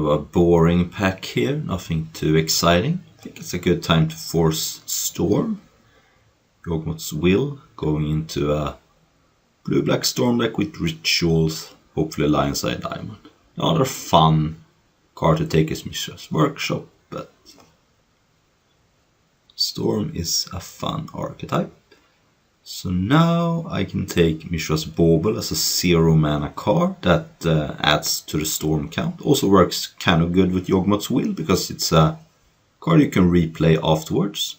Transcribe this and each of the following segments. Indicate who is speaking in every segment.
Speaker 1: of a boring pack here, nothing too exciting. I think it's a good time to force Storm. Yawgmoth's Will going into a blue-black Storm deck with Rituals, hopefully Lionseye Diamond. Another fun card to take is Mishra's Workshop, but Storm is a fun archetype. So now I can take Mishra's Bauble as a 0 mana card that adds to the Storm count. Also works kind of good with Yawgmoth's Will because it's a card you can replay afterwards.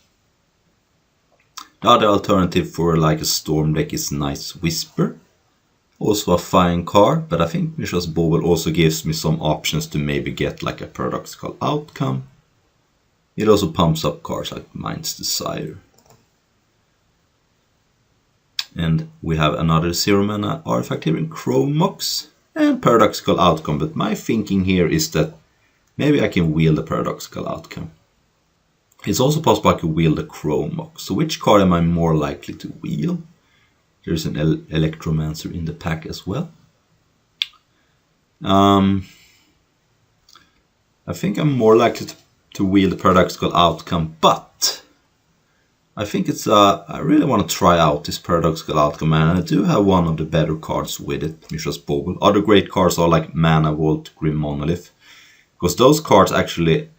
Speaker 1: The other alternative for like a Storm deck is Night's Whisper. Also a fine card, but I think Mishra's Bauble also gives me some options to maybe get like a Paradoxical Outcome. It also pumps up cards like Mind's Desire. And we have another 0 mana artifact here in Chrome Mox and Paradoxical Outcome, but my thinking here is that maybe I can wield the Paradoxical Outcome. It's also possible I could wield the Chrome Mox, so which card am I more likely to wield? There's an Electromancer in the pack as well. I think I'm more likely to wield the Paradoxical Outcome, but I think it's I really want to try out this Paradoxical Outcome, and I do have one of the better cards with it, Mishra's Bauble. Other great cards are like Mana Vault, Grim Monolith, because those cards actually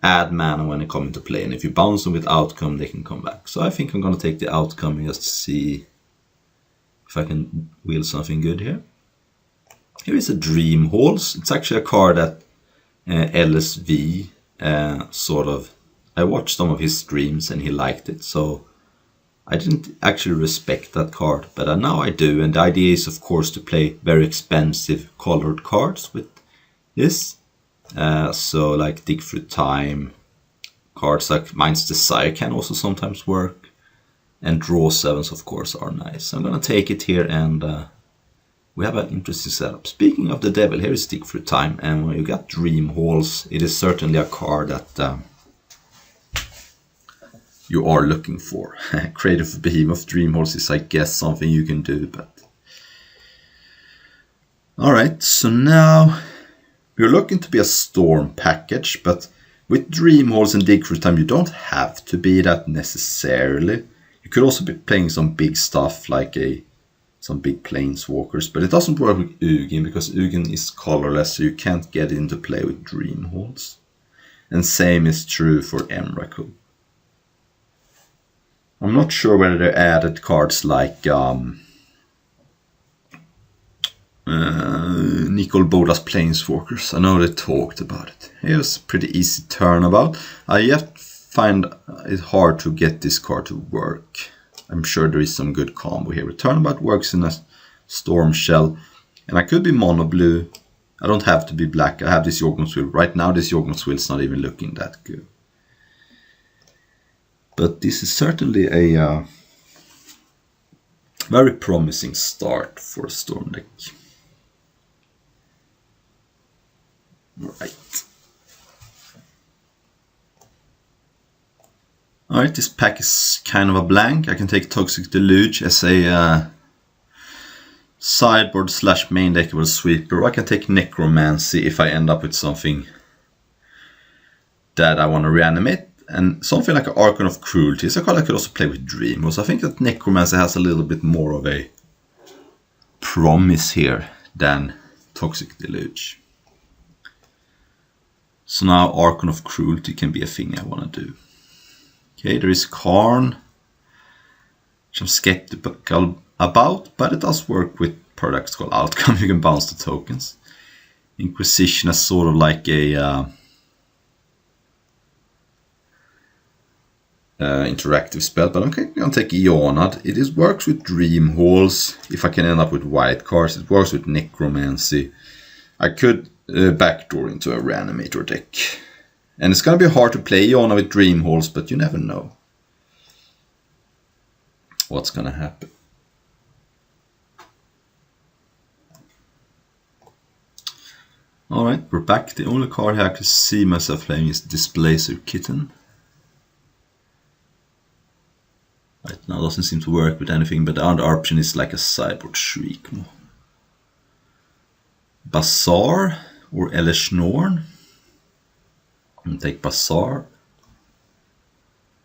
Speaker 1: add mana when they come into play, and if you bounce them with Outcome, they can come back. So I think I'm going to take the Outcome just to see if I can wield something good here. Here is a Dream Halls. It's actually a card that LSV sort of... I watched some of his streams and he liked it, so I didn't actually respect that card, but now I do, and the idea is of course to play very expensive colored cards with this. So like Dig Through Time, cards like Mind's Desire can also sometimes work, and Draw 7s of course are nice. I'm gonna take it here, and we have an interesting setup. Speaking of the devil, here is Dig Through Time, and when you got Dream Halls, it is certainly a card that you are looking for. Creative Behemoth Dream Halls is, I guess, something you can do, but... Alright, so now we're looking to be a Storm package, but with Dream Halls and Dig Through Time you don't have to be that necessarily. You could also be playing some big stuff like some big Planeswalkers, but it doesn't work with Ugin because Ugin is colorless, so you can't get into play with Dream Halls. And same is true for Emrakul. I'm not sure whether they added cards like Nicol Boda's Planeswalkers. I know they talked about it. Here's a pretty easy turnabout. I yet find it hard to get this card to work. I'm sure there is some good combo here. Turnabout works in a Storm Shell, and I could be mono blue. I don't have to be black. I have this Yawgmoth's Will. Right now this Yawgmoth's Will is not even looking that good. But this is certainly a very promising start for a Storm deck. Right. Alright, this pack is kind of a blank. I can take Toxic Deluge as a sideboard / main deckable sweeper, or I can take Necromancy if I end up with something that I want to reanimate. And something like an Archon of Cruelty is a card I could also play with Dream Halls. I think that Necromancy has a little bit more of a promise here than Toxic Deluge. So now Archon of Cruelty can be a thing I want to do. Okay, there is Karn, which I'm skeptical about, but it does work with Paradoxical Outcome. You can bounce the tokens. Inquisition is sort of like a interactive spell, but I'm going to take Ionad. It works with Dream Halls if I can end up with white cards. It works with Necromancy. I could backdoor into a Reanimator deck. And it's going to be hard to play Ionad with Dream Halls, but you never know what's going to happen. Alright, we're back. The only card here I can see myself playing is Displacer Kitten. Right now doesn't seem to work with anything, but the other option is like a sideboard Shriekmaw. Bazaar or Elesh Norn. And take Bazaar.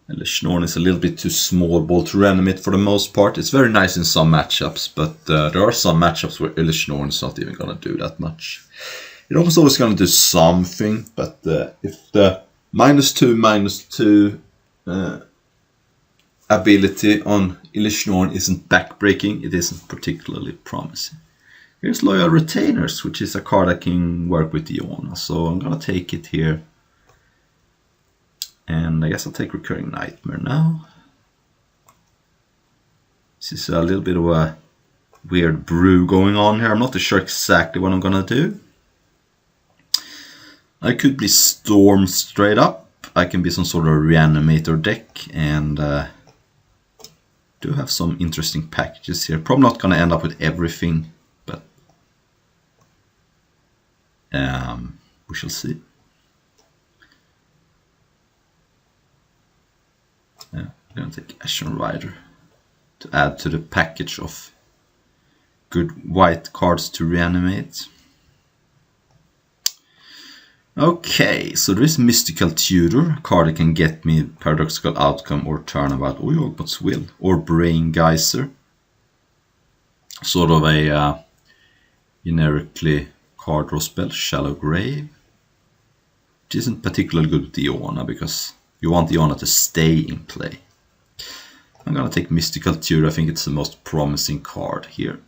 Speaker 1: Elishnorn is a little bit too small ball to reanimate for the most part. It's very nice in some matchups, but there are some matchups where Elishnorn is not even going to do that much. It almost always going to do something, but if the -2/-2 ability on Elishnorn isn't backbreaking, it isn't particularly promising. Here's Loyal Retainers, which is a card I can work with Iona, so I'm going to take it here. And I guess I'll take Recurring Nightmare now. This is a little bit of a weird brew going on here. I'm not sure exactly what I'm going to do. I could be Storm straight up. I can be some sort of Reanimator deck. And do have some interesting packages here. Probably not going to end up with everything, but we shall see. Yeah, I'm going to take Ashen Rider to add to the package of good white cards to reanimate. Okay, so there is Mystical Tutor, a card that can get me Paradoxical Outcome or Turnabout, or Yawgmoth's Will, or Brain Geyser. Sort of a generically card draw spell, Shallow Grave. Which isn't particularly good with Iona, because you want Iona to stay in play. I'm gonna take Mystical Tutor, I think it's the most promising card here.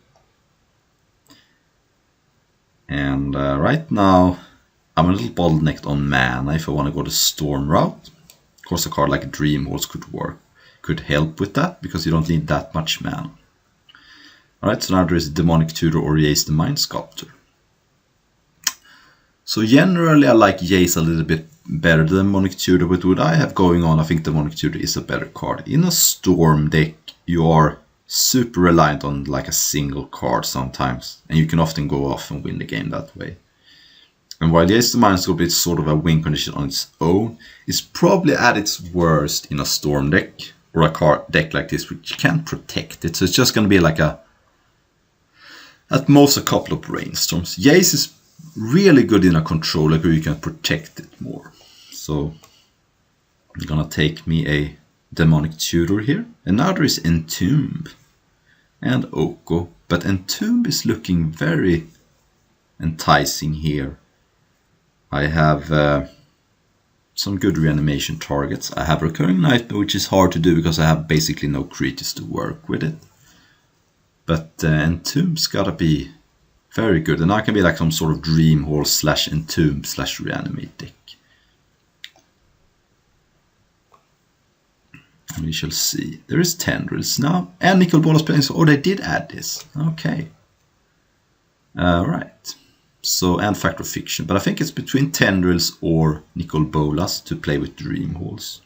Speaker 1: And right now, I'm a little bottlenecked on mana if I want to go the Storm route. Of course, a card like Dream Halls could help with that, because you don't need that much mana. Alright, so now there is Demonic Tutor or Jace the Mind Sculptor. So generally I like Jace a little bit better than Demonic Tutor, but what I have going on, I think Demonic Tutor is a better card. In a Storm deck, you are super reliant on like a single card sometimes, and you can often go off and win the game that way. And while Jace the Mind Sculptor is sort of a win condition on its own, it's probably at its worst in a Storm deck, or a card deck like this, which can't protect it. So it's just going to be like at most a couple of Brainstorms. Jace is really good in a controller where you can protect it more. So I'm going to take me a Demonic Tutor here. And now there is Entomb and Oko, but Entomb is looking very enticing here. I have some good reanimation targets. I have Recurring Nightmare, which is hard to do because I have basically no creatures to work with it. But Entomb's gotta be very good, and I can be like some sort of Dream Hall / Entomb / Reanimate deck. And we shall see. There is Tendrils now, and Nicol Bolas playing. Oh, they did add this. Okay. Right. So, and Factor Fiction, but I think it's between Tendrils or Nicol Bolas to play with Dream Halls.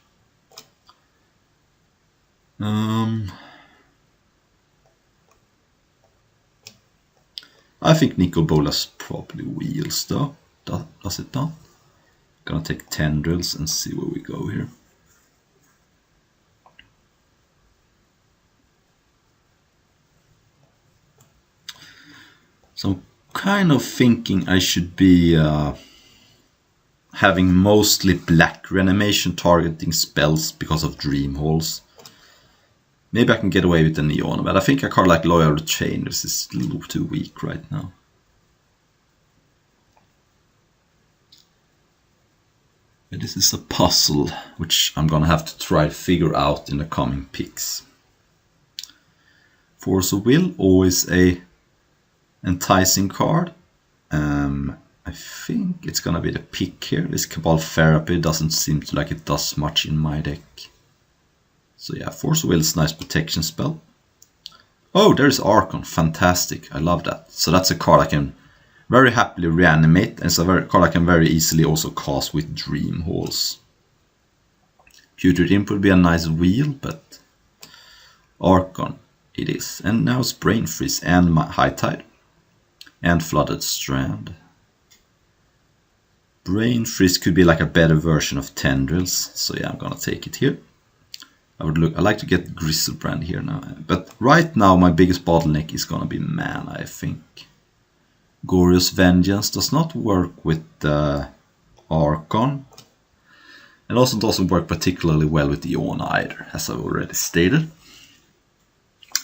Speaker 1: I think Nicol Bolas probably wheels though. Does it not? Gonna take Tendrils and see where we go here. So I'm kind of thinking I should be having mostly black reanimation targeting spells because of Dream Halls. Maybe I can get away with the Neon, but I think a card like Loyal Retainers is a little too weak right now. But this is a puzzle which I'm gonna have to try to figure out in the coming picks. Force of Will, always a enticing card. I think it's gonna be the pick here. This Cabal Therapy doesn't seem to like it does much in my deck. So yeah, Force of Will is a nice protection spell. Oh, there's Archon, fantastic, I love that. So that's a card I can very happily reanimate, and it's a card I can very easily also cast with Dream Halls. Putrid Imp would be a nice wheel, but Archon it is. And now it's Brain Freeze and High Tide. And Flooded Strand. Brain Freeze could be like a better version of Tendrils, so yeah, I'm gonna take it here. I like to get Griselbrand here now, but right now my biggest bottleneck is gonna be mana, I think. Gorgeous Vengeance does not work with Archon. It also doesn't work particularly well with Iona either, as I've already stated.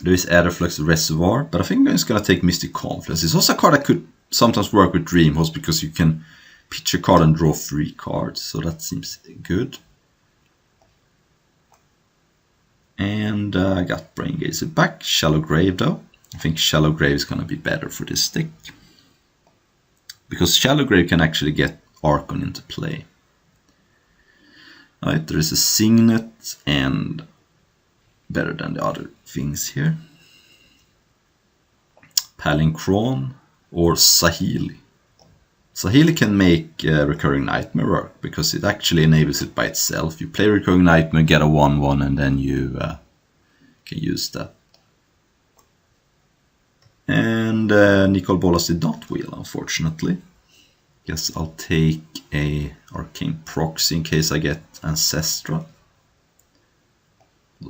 Speaker 1: There is Aetherflux Reservoir, but I think I'm just going to take Mystic Confluence. It's also a card that could sometimes work with Dreamhost because you can pitch a card and draw 3 cards, so that seems good. And I got Brain Gazer back. Shallow Grave though. I think Shallow Grave is going to be better for this deck. Because Shallow Grave can actually get Archon into play. Alright, there is a Signet and better than the other things here. Palinkron or Saheeli. Saheeli can make Recurring Nightmare work because it actually enables it by itself. You play Recurring Nightmare, get a 1/1 and then you can use that. And Nicol Bolas did not wheel, unfortunately. Guess I'll take a Arcane Proxy in case I get Ancestral.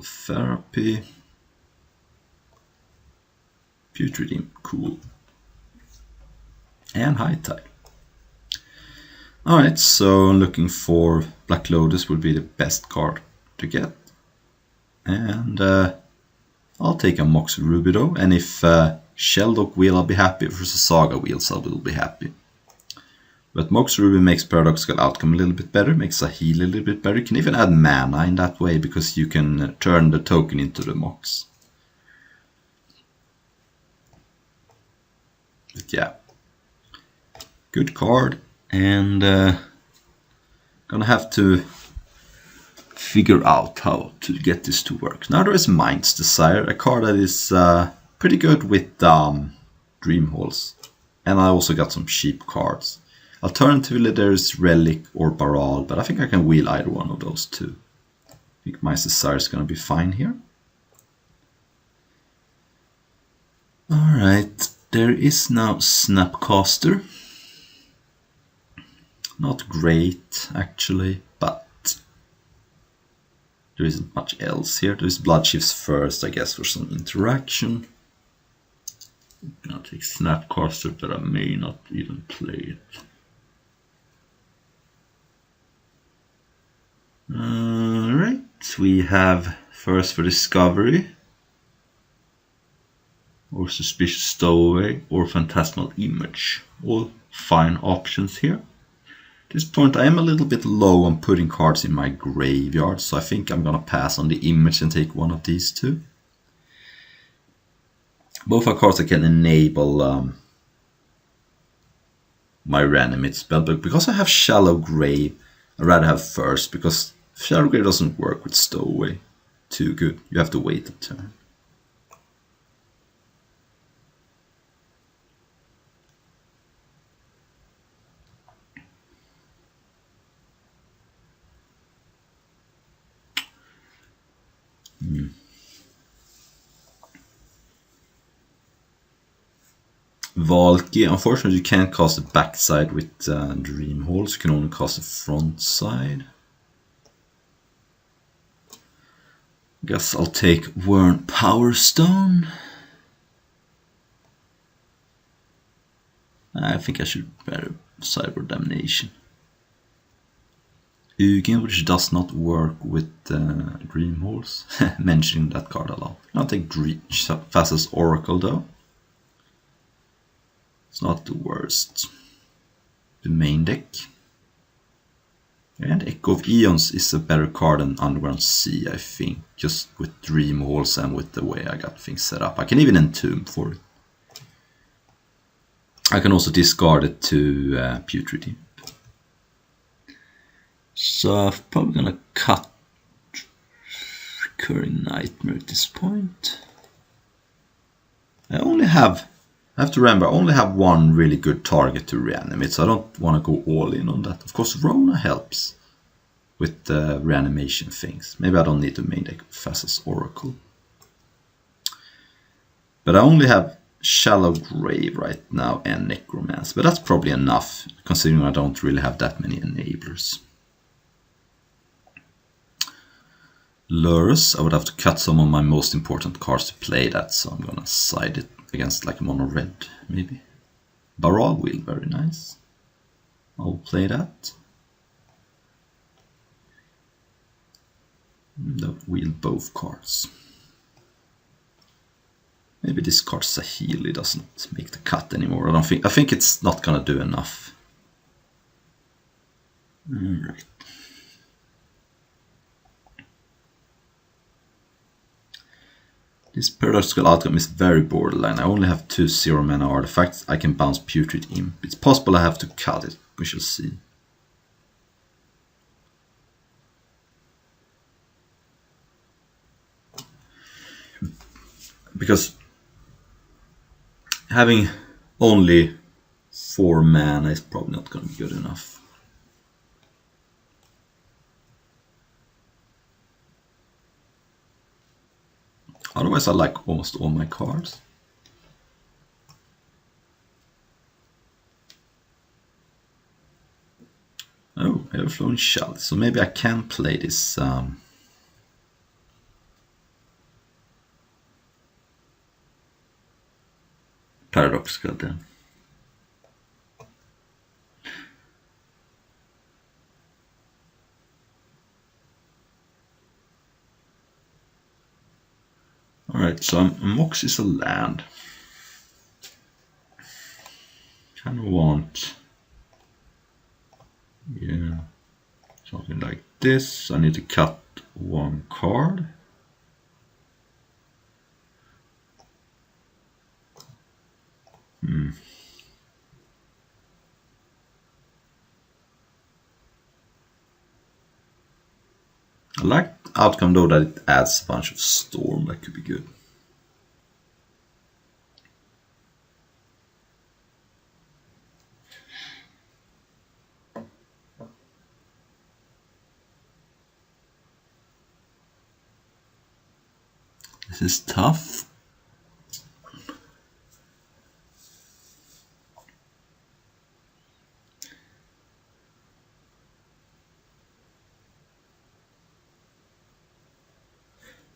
Speaker 1: Therapy. Putrid, cool. And High Tide. Alright, so looking for Black Lotus would be the best card to get. And I'll take a Mox Ruby though, and if Sheldock wheel I'll be happy, if there's a Saga wheels I will be happy. But Mox Ruby makes Paradoxical Outcome a little bit better, makes Saheeli a little bit better. You can even add mana in that way because you can turn the token into the Mox. But yeah, good card, and gonna have to figure out how to get this to work. Now there is Mind's Desire, a card that is pretty good with Dream Halls, and I also got some cheap cards. Alternatively there is Relic or Baral, but I think I can wheel either one of those two. I think Mind's Desire is gonna be fine here. Alright, there is now Snapcaster. Not great actually, but there isn't much else here. There's Bloodshifts first, I guess, for some interaction. I'm gonna take Snapcaster, but I may not even play it. Alright, we have first for Discovery, or Suspicious Stowaway, or Phantasmal Image. All fine options here. At this point I am a little bit low on putting cards in my graveyard, so I think I'm gonna pass on the Image and take one of these two. Both are cards that can enable my Reanimate spell, but because I have Shallow Grave, I'd rather have first, because Shallow Grave doesn't work with Stowaway too good. You have to wait a turn. Valki, unfortunately you can't cast the backside with Dream Halls, you can only cast the front side. Guess I'll take Wurn Power Stone. I think I should better Cyber Damnation. Ugin, which does not work with Dream Halls. Mentioning that card a lot. I'll take Thassa's Oracle though. It's not the worst. The main deck. And Echo of Eons is a better card than Underground Sea, I think. Just with Dream Halls and with the way I got things set up. I can even entomb for it. I can also discard it to Putrid Imp. So I'm probably gonna cut Recurring Nightmare at this point. I have to remember, I only have one really good target to reanimate, so I don't want to go all in on that. Of course, Rona helps with the reanimation things. Maybe I don't need to main deck Thassa's Oracle. But I only have Shallow Grave right now and Necromancer, but that's probably enough, considering I don't really have that many enablers. Lurrus, I would have to cut some of my most important cards to play that, so I'm gonna side it against like mono red, maybe. Baral Wheel, very nice. I'll play that. Don't wield both cards. Maybe this card Saheeli doesn't make the cut anymore. I think it's not gonna do enough. Alright. This paradoxical outcome is very borderline. I only have 2 0-mana artifacts. I can bounce Putrid Imp. It's possible I have to cut it. We shall see. Because having only 4 mana is probably not going to be good enough. Otherwise I like almost all my cards. Oh, Everflowing Chalice. So maybe I can play this Paradoxical then. Alright, so Mox is a land. Kind of want, yeah, something like this. I need to cut 1 card. I like the outcome though that it adds a bunch of storm. That could be good. This is tough.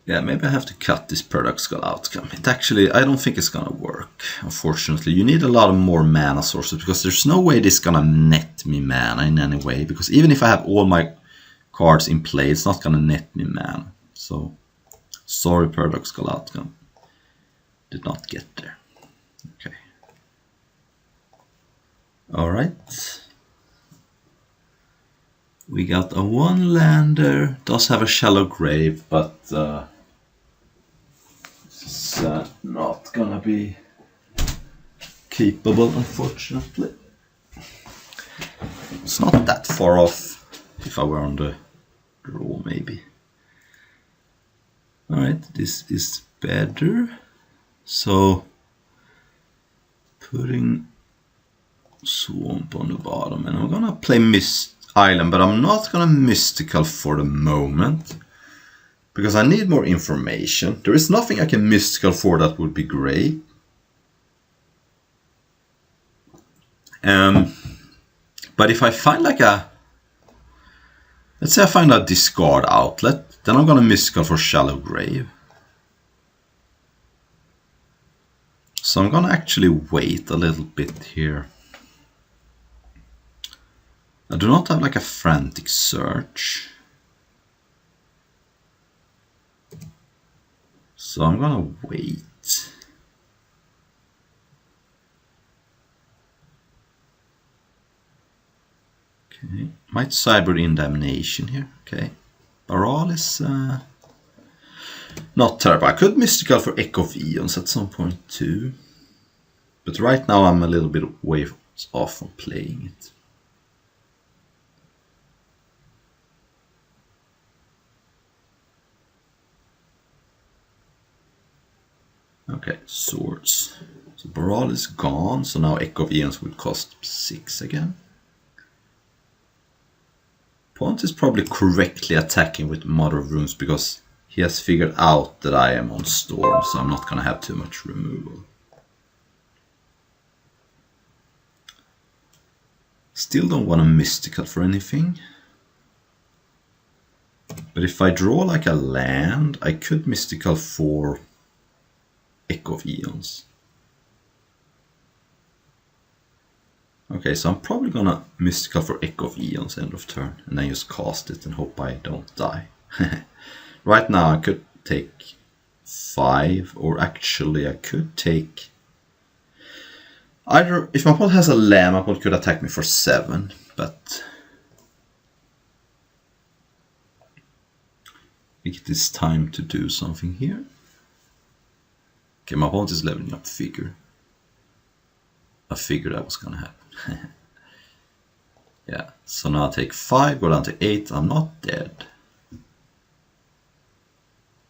Speaker 1: Yeah, maybe I have to cut this paradoxical outcome. It actually, I don't think it's gonna work, unfortunately. You need a lot of more mana sources, because there's no way this is gonna net me mana in any way, because even if I have all my cards in play, it's not gonna net me mana. So, sorry paradoxical outcome. Did not get there. Okay. Alright. We got a 1-lander, does have a Shallow Grave, but it's not gonna be keepable, unfortunately. It's not that far off if I were on the draw, maybe. Alright, this is better. So, putting Swamp on the bottom, and I'm gonna play Mist Island, but I'm not gonna Mystical for the moment, because I need more information. There is nothing I can Mystical for that would be great. But if I find like a, let's say I find a discard outlet, then I'm gonna Mystical for Shallow Grave. So I'm gonna actually wait a little bit here. I do not have like a frantic search. So I'm gonna wait. Okay, might Cyber Indemnation here. Okay, Baral is not terrible. I could Mystical for Echo of Eons at some point too. But right now I'm a little bit way off from playing it. Okay, Swords. So Baral is gone, so now Echo of Eons will cost 6 again. Opponent is probably correctly attacking with Mother of Runes because he has figured out that I am on Storm, so I'm not gonna have too much removal. Still don't want a Mystical for anything. But if I draw like a land, I could Mystical for Echo of Eons. Okay, so I'm probably gonna Mystical for Echo of Eons end of turn, and then just cast it and hope I don't die. Right now I could take 5, or actually I could take either. If my opponent has a lamb, my opponent could attack me for 7, but I think it is time to do something here. Okay, my opponent is leveling up figure. I figured that was gonna happen. Yeah, so now I take 5, go down to 8, I'm not dead.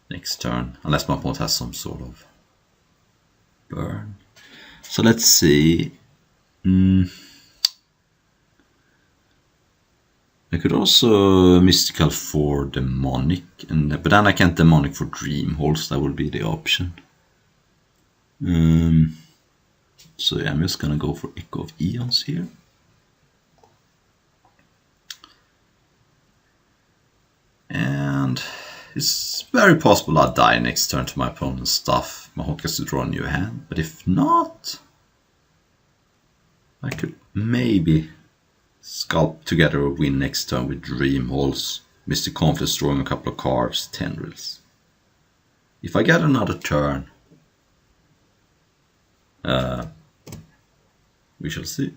Speaker 1: Next turn, unless my opponent has some sort of burn. So let's see. I could also mystical for demonic, but then I can't demonic for dream holes. That would be the option. So yeah, I'm just gonna go for Echo of Eons here. And it's very possible I'll die next turn to my opponent's stuff. My opponent gets to draw a new hand, but if not, I could maybe sculpt together a win next turn with Dream Holes, Mystic Confidence drawing a couple of cards, Tendrils. If I get another turn, we shall see.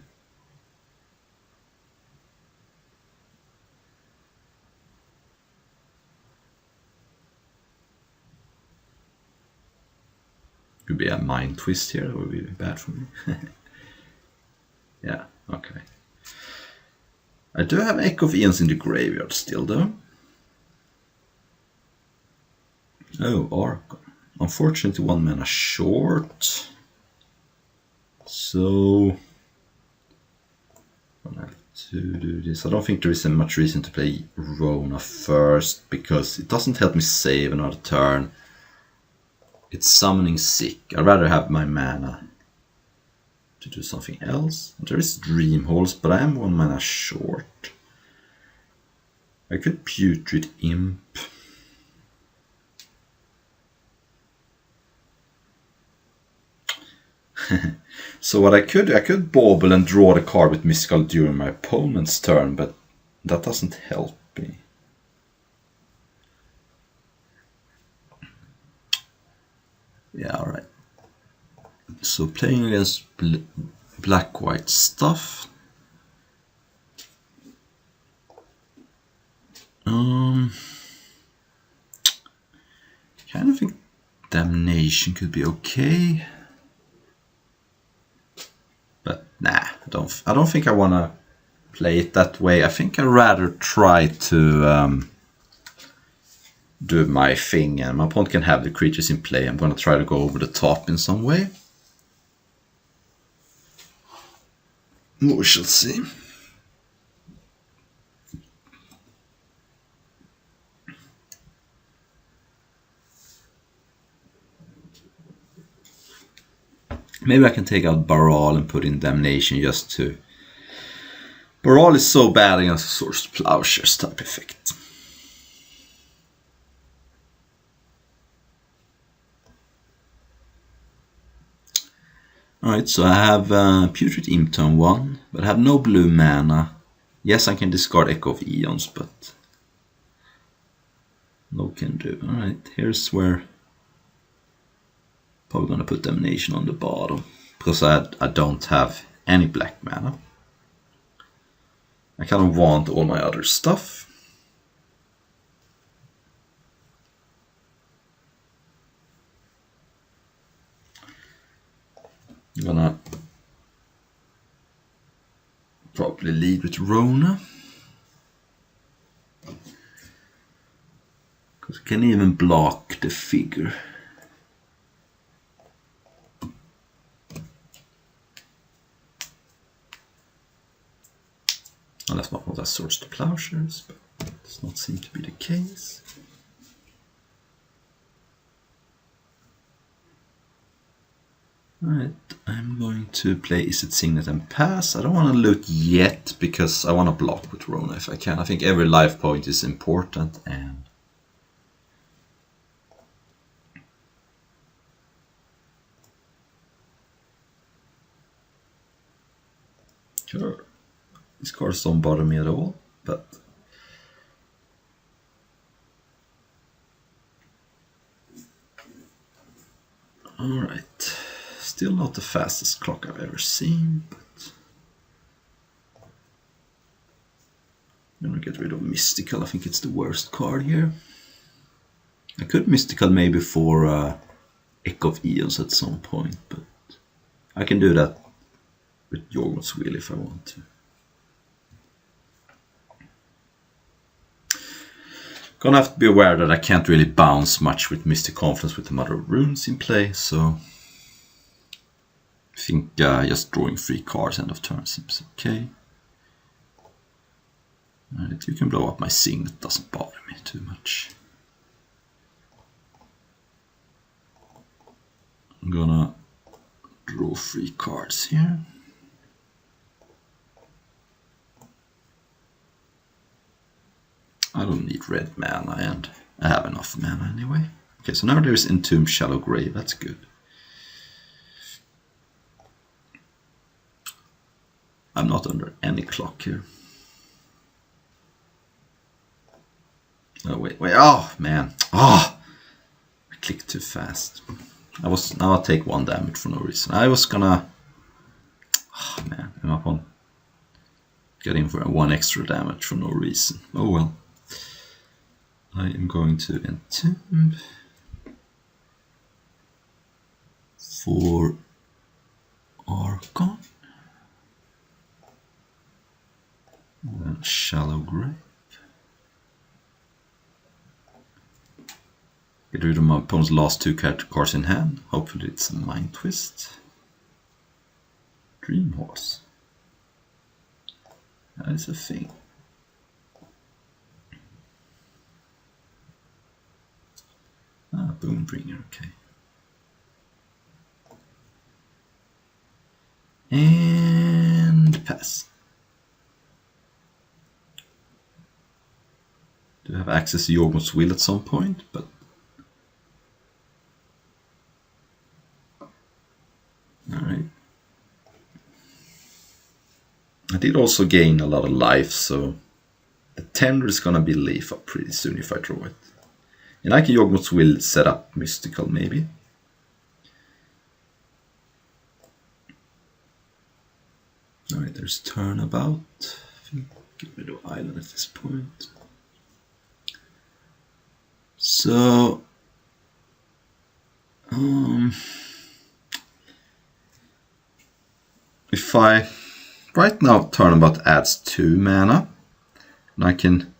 Speaker 1: Could be a mind twist here, that would be bad for me. Yeah, okay. I do have Echo of Eons in the graveyard still though. Oh, Archon. Unfortunately 1 mana short. So I'm gonna have to do this. I don't think there is much reason to play Rona first, because it doesn't help me save another turn. It's summoning sick. I'd rather have my mana to do something else. There is Dream Holes, but I am 1 mana short. I could Putrid Imp. So what I could bauble and draw the card with Mystical during my opponent's turn, but that doesn't help me. Yeah, alright. So playing against black-white stuff. Kind of think Damnation could be okay. But nah, I don't think I want to play it that way. I think I'd rather try to do my thing, and my opponent can have the creatures in play. I'm going to try to go over the top in some way. We shall see. Maybe I can take out Baral and put in Damnation just to... Baral is so bad against Swords to Plowshares type effect. Alright, so I have Putrid Imp turn 1, but I have no blue mana. Yes, I can discard Echo of Eons, but no can do. Alright, here's where... Probably gonna put Damnation on the bottom, because I don't have any black mana. I kind of want all my other stuff. I'm gonna probably lead with Rona, because I can even block the figure. Unless my opponent has Swords to Plowshares, but it does not seem to be the case. Alright, I'm going to play Izzet Signet and pass. I don't want to loot yet, because I want to block with Rona if I can. I think every life point is important, and... Sure. These cards don't bother me at all, but Alright, still not the fastest clock I've ever seen, but I'm gonna get rid of Mystical. I think it's the worst card here. I could Mystical maybe for Echo of Eons at some point, but I can do that with Yawgmoth's Will if I want to. Gonna have to be aware that I can't really bounce much with Mystic Confluence with the Mother of Runes in play, so I think just drawing 3 cards end of turn seems okay. Alright, you can blow up my Signet, doesn't bother me too much. I'm gonna draw 3 cards here. I don't need red mana, and I have enough mana anyway. Okay, so now there's Entomb Shallow Grave, that's good. I'm not under any clock here. Oh, wait, oh, man. Oh, I clicked too fast. Now I'll take 1 damage for no reason. I was gonna... Oh, man, I'm up on... Getting for 1 extra damage for no reason. Oh, well. I am going to Entomb for Archon. And then Shallow Grave. Get rid of my opponent's last 2 cards in hand. Hopefully it's a Mind Twist. Dream Horse. That is a thing. Ah, Bonebringer, okay. And pass. Do have access to Yawgmoth's Will at some point, but alright. I did also gain a lot of life, so the Tender is gonna be leaf up pretty soon if I draw it. And I can Yawgmoth's Will set up Mystical maybe. Alright, there's Turnabout. Get rid of Island at this point. So if I right now Turnabout adds 2 mana, and I can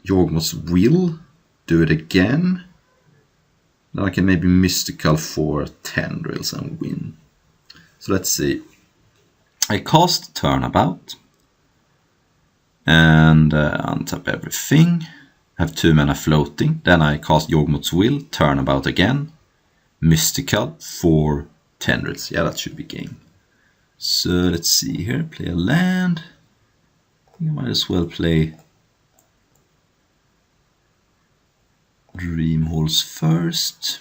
Speaker 1: Yawgmoth's Will, do it again. Then I can maybe Mystical for Tendrils and win. So let's see. I cast Turnabout and untap everything. Have 2 mana floating. Then I cast Yawgmoth's Will, Turnabout again, Mystical for Tendrils. Yeah, that should be game. So let's see here. Play a land. I think I might as well play Dream Halls first.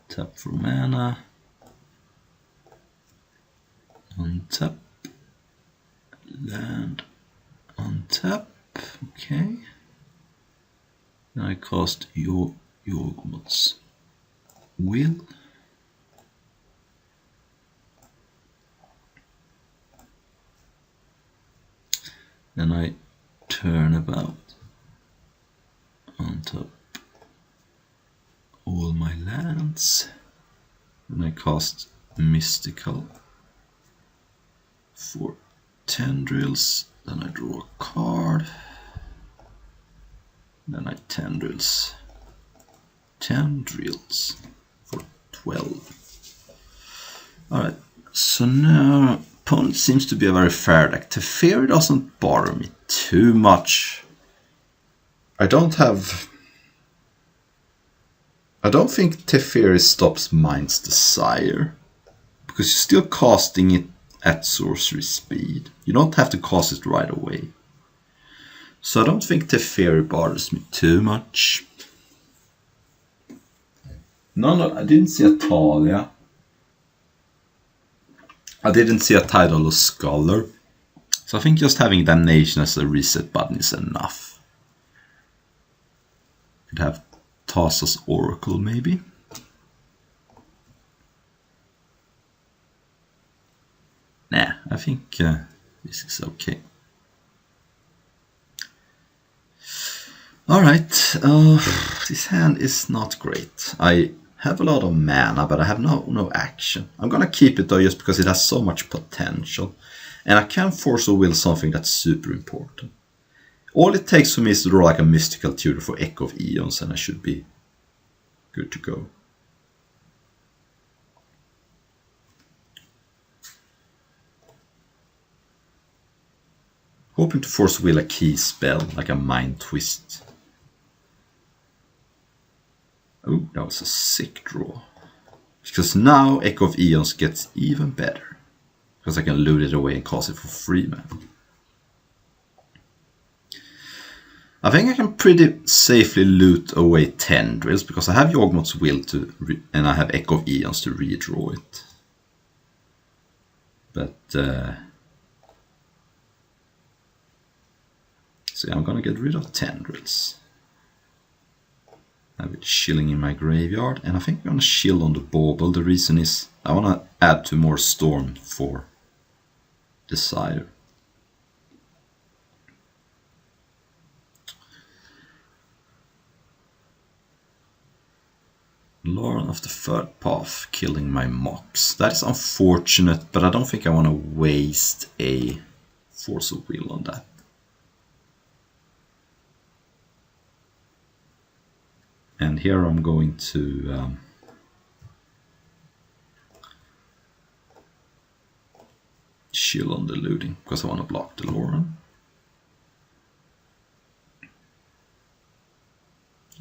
Speaker 1: Tap for mana. Untap. Land. Untap. Okay. Then I cast Yawgmoth's Will. Then I Turnabout. Untap all my lands. Then I cast Mystical for Tendrils. Then I draw a card. Then I Tendrils for 12. Alright, so now opponent seems to be a very fair deck. Teferi doesn't bother me too much. I don't think Teferi stops Mind's Desire, because you're still casting it at sorcery speed. You don't have to cast it right away. So I don't think Teferi bothers me too much. No, I didn't see a Talia. I didn't see a Tidal Scholar. So I think just having Damnation as a reset button is enough. Could have Thassa's Oracle maybe. Nah, I think this is okay. Alright, this hand is not great. I have a lot of mana, but I have no action. I'm gonna keep it though just because it has so much potential. And I can force a will something that's super important. All it takes for me is to draw like a mystical tutor for Echo of Eons and I should be good to go. Hoping to force will a key spell, like a Mind Twist. Oh, that was a sick draw. Because now Echo of Eons gets even better. Because I can loot it away and cast it for free, man. I think I can pretty safely loot away Tendrils, because I have Yawgmoth's Will and I have Echo of Eons to redraw it. But, so I'm gonna get rid of Tendrils. I have it chilling in my graveyard, and I think I'm gonna chill on the Bauble. The reason is I wanna add 2 more Storm for Desire. Lauren of the Third Path killing my Mox. That is unfortunate, but I don't think I want to waste a Force of Will on that. And here I'm going to chill on the looting, because I want to block the Lauren.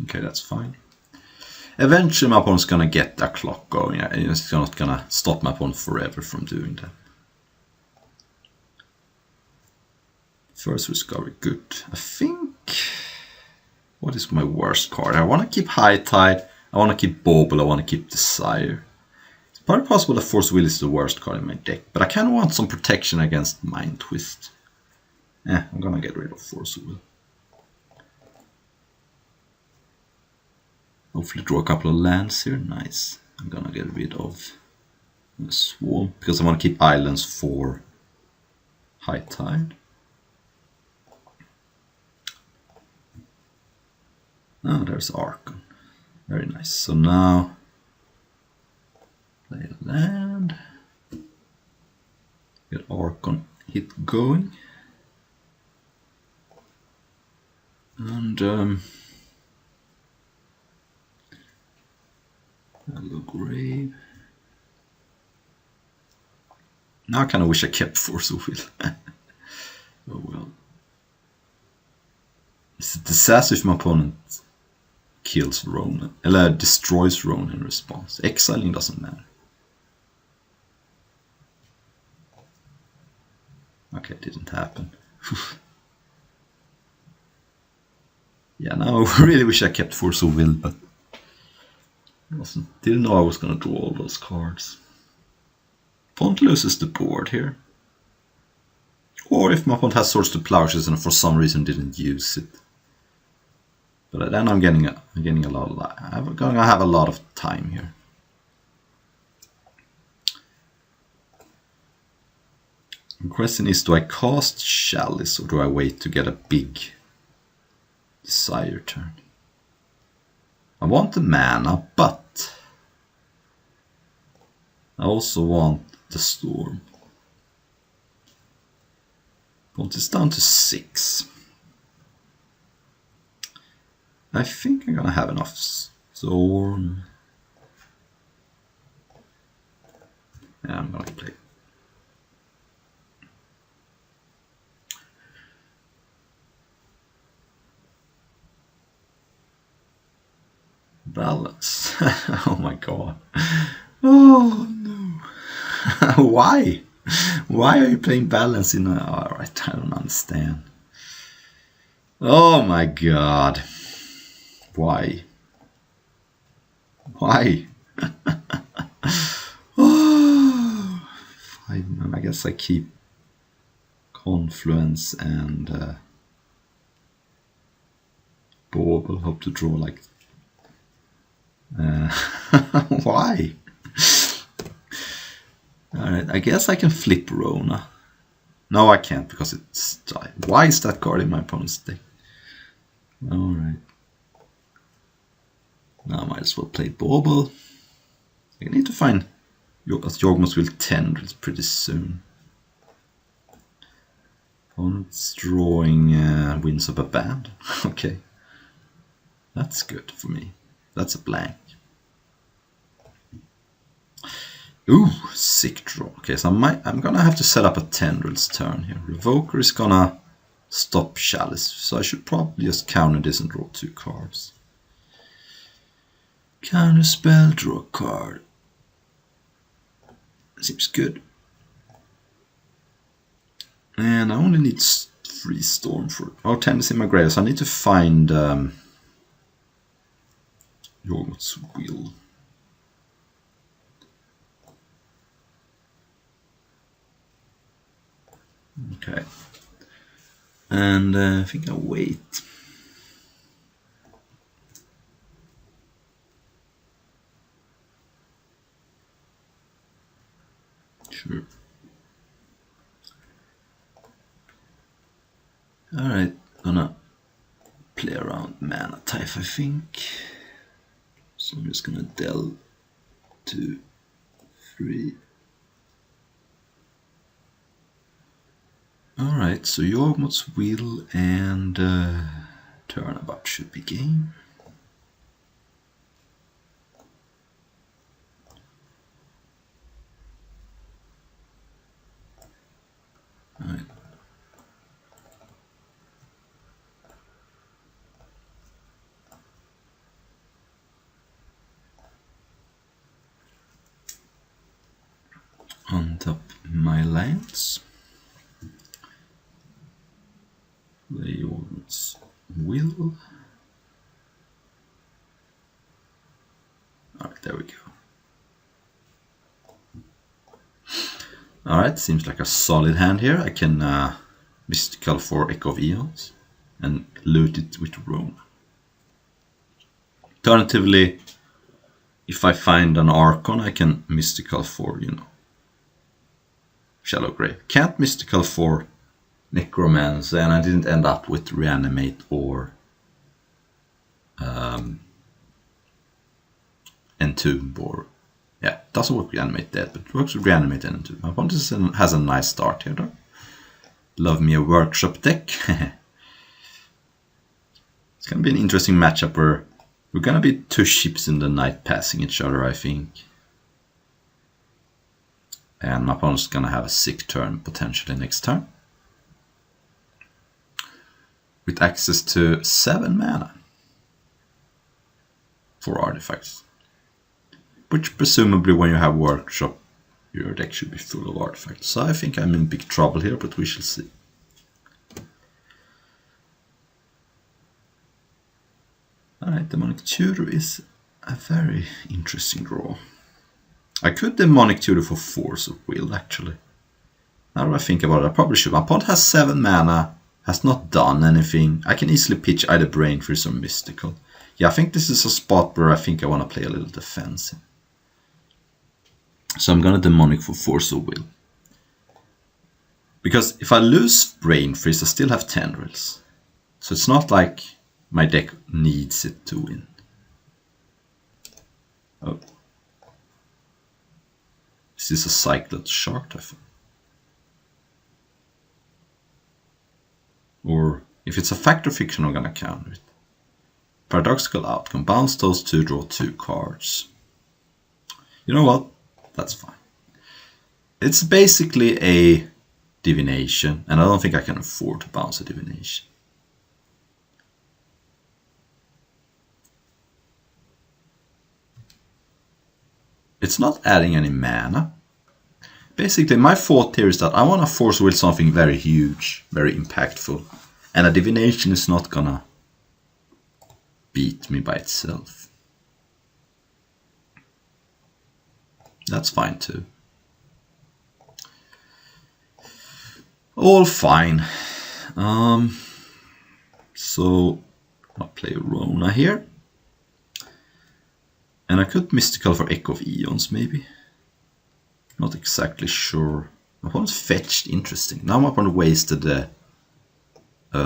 Speaker 1: Okay, that's fine. Eventually my opponent's gonna get that clock going. It's not gonna stop my opponent forever from doing that. First Discovery, good. I think... What is my worst card? I want to keep High Tide, I want to keep Bauble, I want to keep Desire. It's probably possible that Force Will is the worst card in my deck, but I kind of want some protection against Mind Twist. I'm gonna get rid of Force Will. Hopefully draw a couple of lands here, nice. I'm gonna get rid of the Swarm, because I want to keep islands for High Tide. Oh, there's Archon. Very nice. So now, play a land. Get Archon hit going. And Hello Grave. Now I kind of wish I kept Force of Will. Oh well. It's a disaster if my opponent kills Ronan, or destroys Ronan in response. Exiling doesn't matter. Okay, it didn't happen. Yeah, now I really wish I kept Force of Will, but didn't know I was gonna draw all those cards. Opponent loses the board here. Or if my opponent has Swords to Plowshares and for some reason didn't use it. But then I'm getting a lot of life. I'm gonna have a lot of time here. The question is, do I cast Chalice or do I wait to get a big Desire turn? I want the mana, but I also want the Storm. But it's down to 6. I think I'm gonna have enough Storm. Yeah, I'm gonna play. Balance. Oh my god. Oh no. Why? Why are you playing Balance in a... Alright, I don't understand. Oh my god. Why? Why? Oh, I guess I keep Confluence and Bauble. Hope to draw like... Why? Alright, I guess I can flip Rona. No, I can't because it's... Why is that card in my opponent's deck? Alright. Now I might as well play Bauble. I need to find Yawgmoth's Will Tendrils pretty soon. Opponent's drawing Winds of Abandon. Okay. That's good for me. That's a blank. Ooh, sick draw. Okay, so I'm gonna have to set up a Tendrils turn here. Revoker is gonna stop Chalice, so I should probably just counter this and draw 2 cards. Counter spell, draw a card. Seems good. And I only need 3 Storm for... Oh, 10 is in my grave, so I need to find Yawgmoth's Will. Okay. And I think I'll wait. Sure. Alright, gonna play around mana type, I think. So I'm just gonna delve 2, 3. Alright, so Yawgmoth's Will and Turnabout should be game. Alright. Untap my lands. Play Yawgmoth's Will. Alright, there we go. Alright, seems like a solid hand here. I can Mystical for Echo of Eons and loot it with Rona. Alternatively, if I find an Archon, I can Mystical for, you know, Shallow Grave. Can't Mystical for Necromancer, and I didn't end up with Reanimate or Entomb, or yeah, it doesn't work with Reanimate Dead, but it works with Reanimate and Entomb. My opponent has a nice start here though. Love me a Workshop deck. It's gonna be an interesting matchup where we're gonna be 2 ships in the night passing each other, I think. And my opponent's gonna have a sick turn potentially next turn. With access to 7 mana for artifacts. Which presumably when you have Workshop, your deck should be full of artifacts. So I think I'm in big trouble here, but we shall see. Alright, Demonic Tutor is a very interesting draw. I could Demonic Tutor for Force of Will, actually. Now that I think about it, I probably should. My opponent has 7 mana, has not done anything. I can easily pitch either Brain Freeze or Mystical. Yeah, I think this is a spot where I think I want to play a little defensive. So I'm gonna Demonic for Force of Will. Because if I lose Brain Freeze, I still have Tendrils. So it's not like my deck needs it to win. Oh. Is this a Cycled Shark Typhoon? Or if it's a Fact or Fiction, I'm gonna counter it. Paradoxical Outcome. Bounce those 2, draw 2 cards. You know what? That's fine. It's basically a Divination, and I don't think I can afford to bounce a Divination. It's not adding any mana. Basically, my thought here is that I want to Force Will something very huge, very impactful, and a Divination is not gonna beat me by itself. That's fine too. All fine. So I'll play Rona here. And I could Mystical for Echo of Eons, maybe. Not exactly sure. My opponent's fetched, interesting. Now my opponent wasted the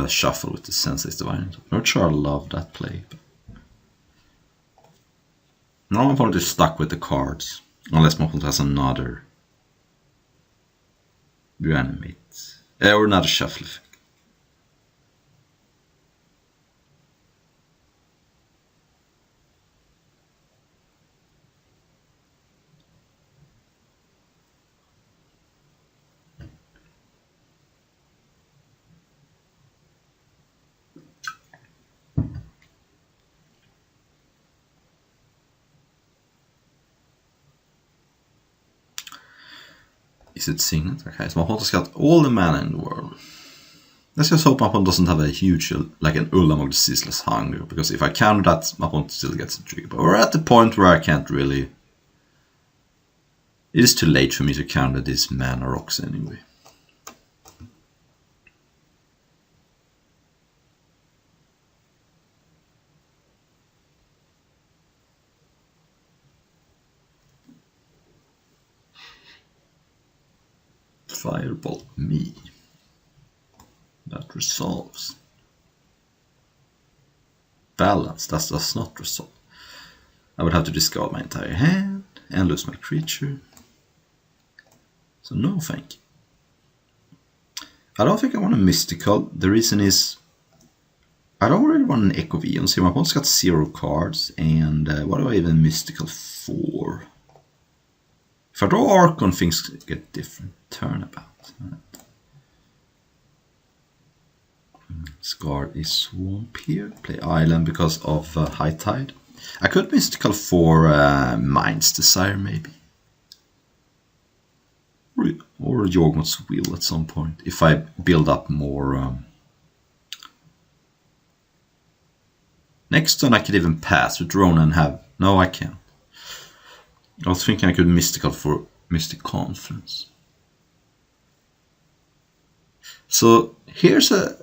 Speaker 1: shuffle with the Sensei's Divine. I'm not sure I love that play. But now my opponent is stuck with the cards. Unless my opponent has another reanimate. Or another shuffle effect. Is it Signet? Okay, so my opponent's got all the mana in the world. Let's just hope my opponent doesn't have a huge, like an Ulamog the Ceaseless Hunger, because if I counter that, my opponent still gets a trigger. But we're at the point where I can't really... It is too late for me to counter these mana rocks anyway. Firebolt me. That resolves. Balance, that does not resolve. I would have to discard my entire hand and lose my creature. So no thank you. I don't think I want a Mystical. The reason is I don't really want an Echo of Eons here. My opponent's got 0 cards, and what do I even Mystical for? If I draw Archon, things get different. Turnabout. Scar is Swamp here. Play Island because of High Tide. I could Mystical for Mind's Desire, maybe. Or Yawgmoth's Will at some point, if I build up more... Next turn I could even pass with Rona and have... No, I can't. I was thinking I could Mystical for Mystic Confluence. So here's a...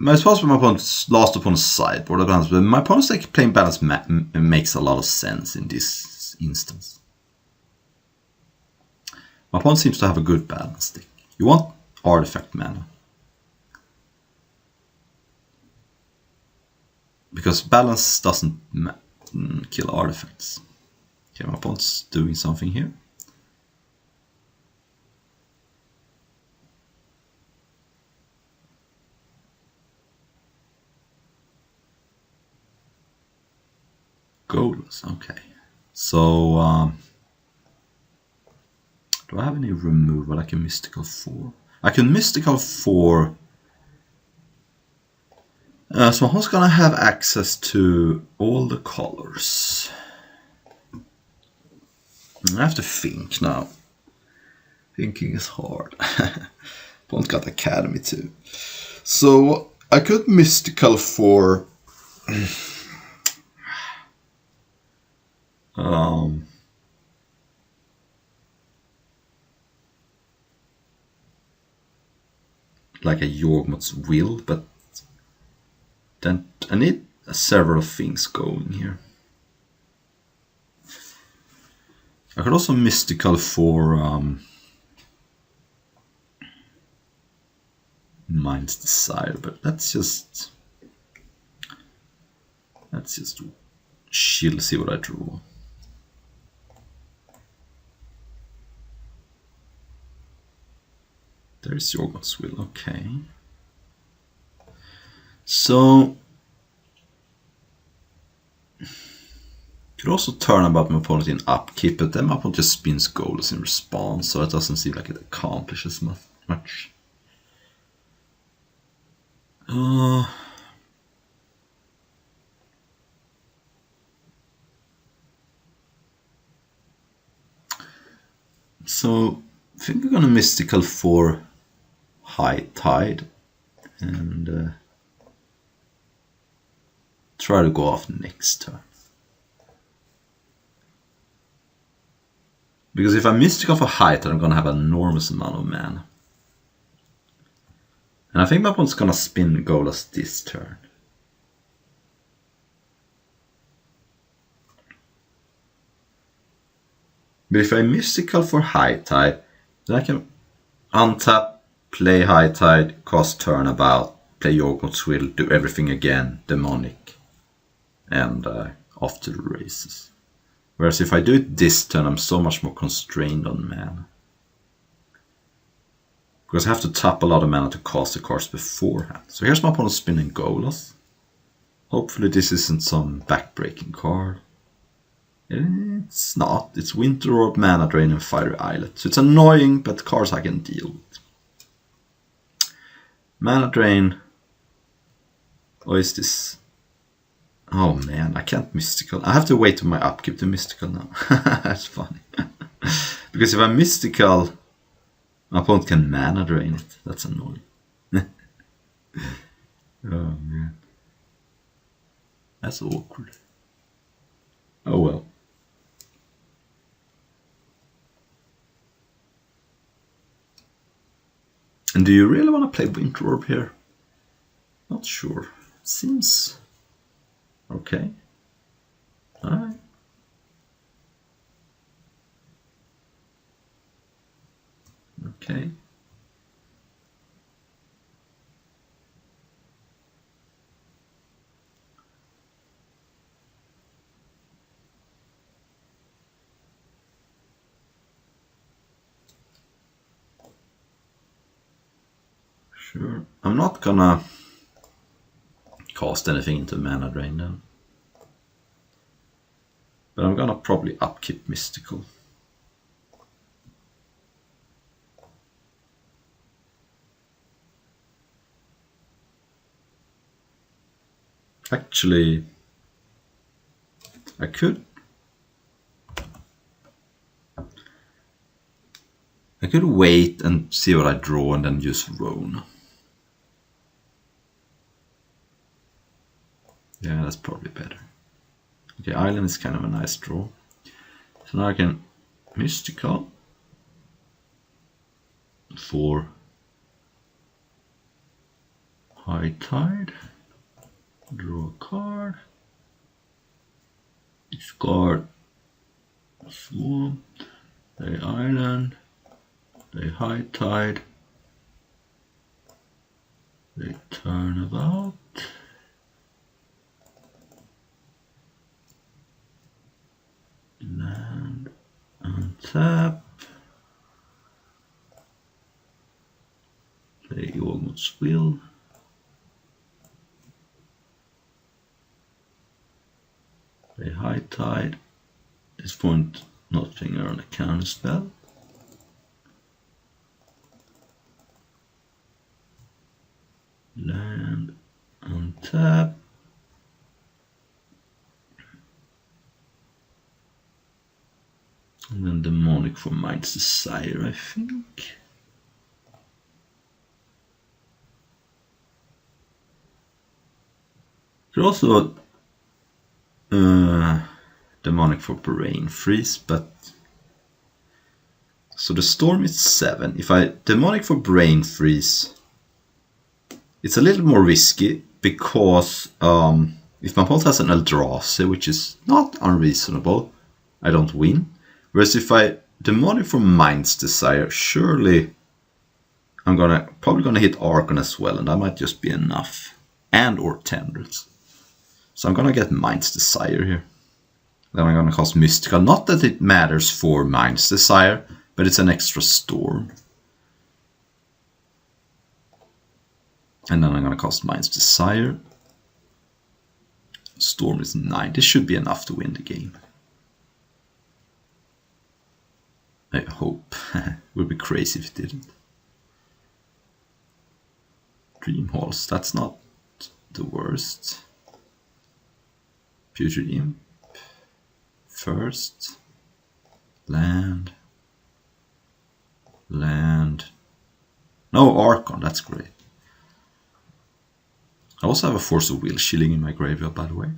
Speaker 1: I suppose my opponent's lost upon a sideboard, but my opponent's like playing balance makes a lot of sense in this instance. My opponent seems to have a good balance deck. You want artifact mana. Because balance doesn't kill artifacts. Okay, my opponent's doing something here. Goals, okay. So, do I have any removal I can Mystical for? I can Mystical for... so who's gonna have access to all the colors? I have to think now. Thinking is hard. Opponent got Academy too. So I could Mystical for... like a Yawgmoth's Will, but then I need several things going here. I could also Mystical for Mind's Desire, but let's just chill, see what I draw. There's Yawgmoth's Will, okay. So could also turn about my opponent in upkeep, but then my opponent just spins Golos in response, so it doesn't seem like it accomplishes much. So I think we're gonna Mystical for High Tide and try to go off next turn. Because if I Mystical for High Tide, I'm gonna have an enormous amount of mana. And I think my opponent's gonna spin Golos this turn. But if I mystical for High Tide, then I can untap, play High Tide, cast Turnabout, play Yawgmoth's Will, do everything again, Demonic, and off to the races. Whereas if I do it this turn, I'm so much more constrained on mana. Because I have to tap a lot of mana to cast the cards beforehand. So here's my opponent spinning Golas. Hopefully this isn't some backbreaking card. It's not. It's Winter Orb, Mana Drain, and Fiery Islet. So it's annoying, but cards I can deal with. Mana Drain. Or is this... Oh man, I can't Mystical. I have to wait to my upkeep to Mystical now. That's funny. Because if I Mystical, my opponent can Mana Drain it. That's annoying. Oh man. That's awkward. Oh well. And do you really want to play Winter Orb here? Not sure. Seems okay. Alright. Okay. Sure. I'm not gonna cast anything into Mana Drain then. But I'm gonna probably upkeep Mystical. Actually, I could wait and see what I draw and then use Roan. Yeah, that's probably better. Okay, Island is kind of a nice draw. So now I can Mystical for High Tide, draw a card, discard Swamp, play Island, play High Tide, play Turnabout, land, untap, play Yawgmoth's Will, play High Tide. At this point, nothing on a counter spell. Land, untap. And then Demonic for Mind's Desire, I think. Could also Demonic for Brain Freeze, but so the Storm is 7. If I Demonic for Brain Freeze, it's a little more risky because if my opponent has an Eldrazi, which is not unreasonable, I don't win. Whereas if I Demonic for Mind's Desire, surely I'm probably gonna hit Archon as well, and that might just be enough, and or Tendrils. So I'm gonna get Mind's Desire here. Then I'm gonna cast Mystical. Not that it matters for Mind's Desire, but it's an extra Storm. And then I'm gonna cast Mind's Desire. Storm is 9. This should be enough to win the game. I hope. It would be crazy if it didn't. Dream Halls, that's not the worst. Putrid Imp. First. Land. Land. No, Archon, that's great. I also have a Force of Will shilling in my graveyard, by the way.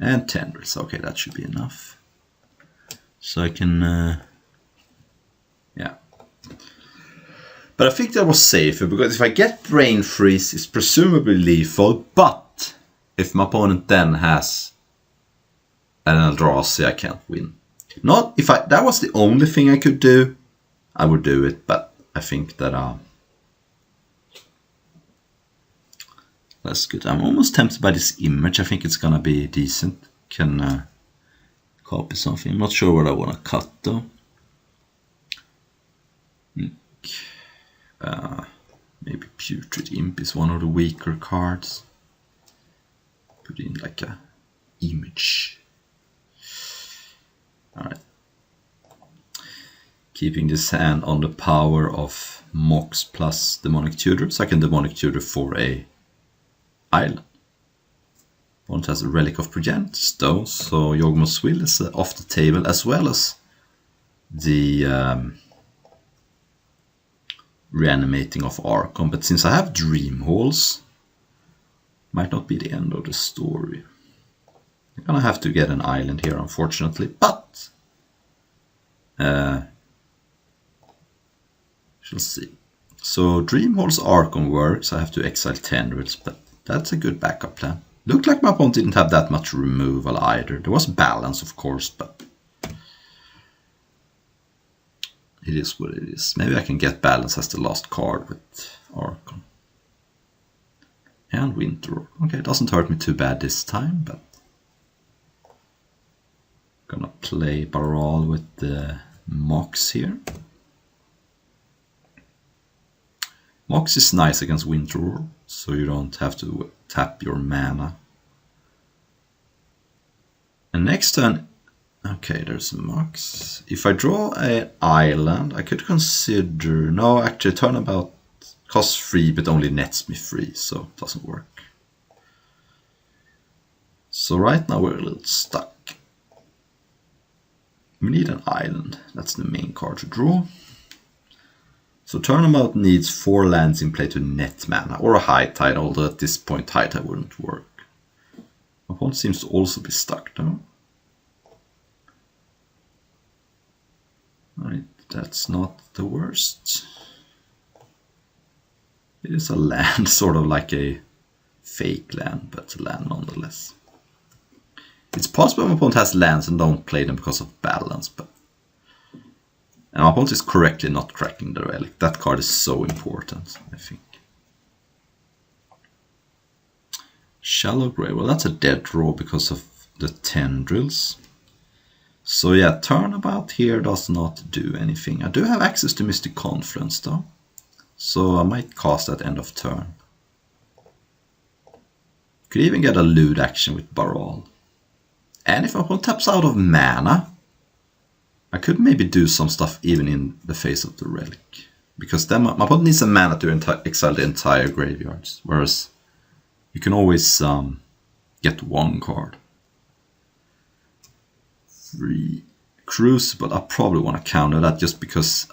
Speaker 1: And Tendrils, okay, that should be enough. So I can, yeah. But I think that was safer, because if I get Brain Freeze, it's presumably lethal, but if my opponent then has And Eldrazi I can't win. Not if that was the only thing I could do, I would do it, but I think that that's good. I'm almost tempted by this image. I think it's gonna be decent. Can copy something. I'm not sure what I want to cut though. Maybe Putrid Imp is one of the weaker cards. Put in like a image. Alright. Keeping this hand on the power of Mox plus Demonic Tutor. So I can Demonic Tutor for a island. One has a Relic of Progenitor Stone, so Yawgmoth's Will is off the table, as well as the Reanimating of Archon. But since I have Dream Halls, might not be the end of the story. I'm gonna have to get an island here, unfortunately, but shall see. So Dream Hall's Archon works. I have to exile Tendrils, but that's a good backup plan. Looked like my opponent didn't have that much removal either. There was balance, of course, but it is what it is. Maybe I can get balance as the last card with Archon. And Winter. Okay, it doesn't hurt me too bad this time, but gonna play Baral with the Mox here. Mox is nice against Winter, so you don't have to tap your mana. And next turn, okay, there's a Mox. If I draw an island, I could consider, no, actually turnabout costs 3 but only nets me 3, so it doesn't work. So right now we're a little stuck. We need an island, that's the main card to draw. So Turnabout needs 4 lands in play to net mana, or a High Tide, although at this point High Tide wouldn't work. My opponent seems to also be stuck though. Right, that's not the worst. It is a land, sort of like a fake land, but it's a land nonetheless. It's possible my opponent has lands and don't play them because of balance, but and my opponent is correctly not cracking the Relic. That card is so important, I think. Shallow Grave, well that's a dead draw because of the Tendrils. So yeah, Turnabout here does not do anything. I do have access to Mystic Confluence though, so I might cast at end of turn. Could even get a lewd action with Baral. And if my opponent taps out of mana, I could maybe do some stuff even in the face of the Relic. Because then my opponent needs a mana to exile the entire graveyards. Whereas you can always get one card. 3 Crucible, I probably want to counter that just because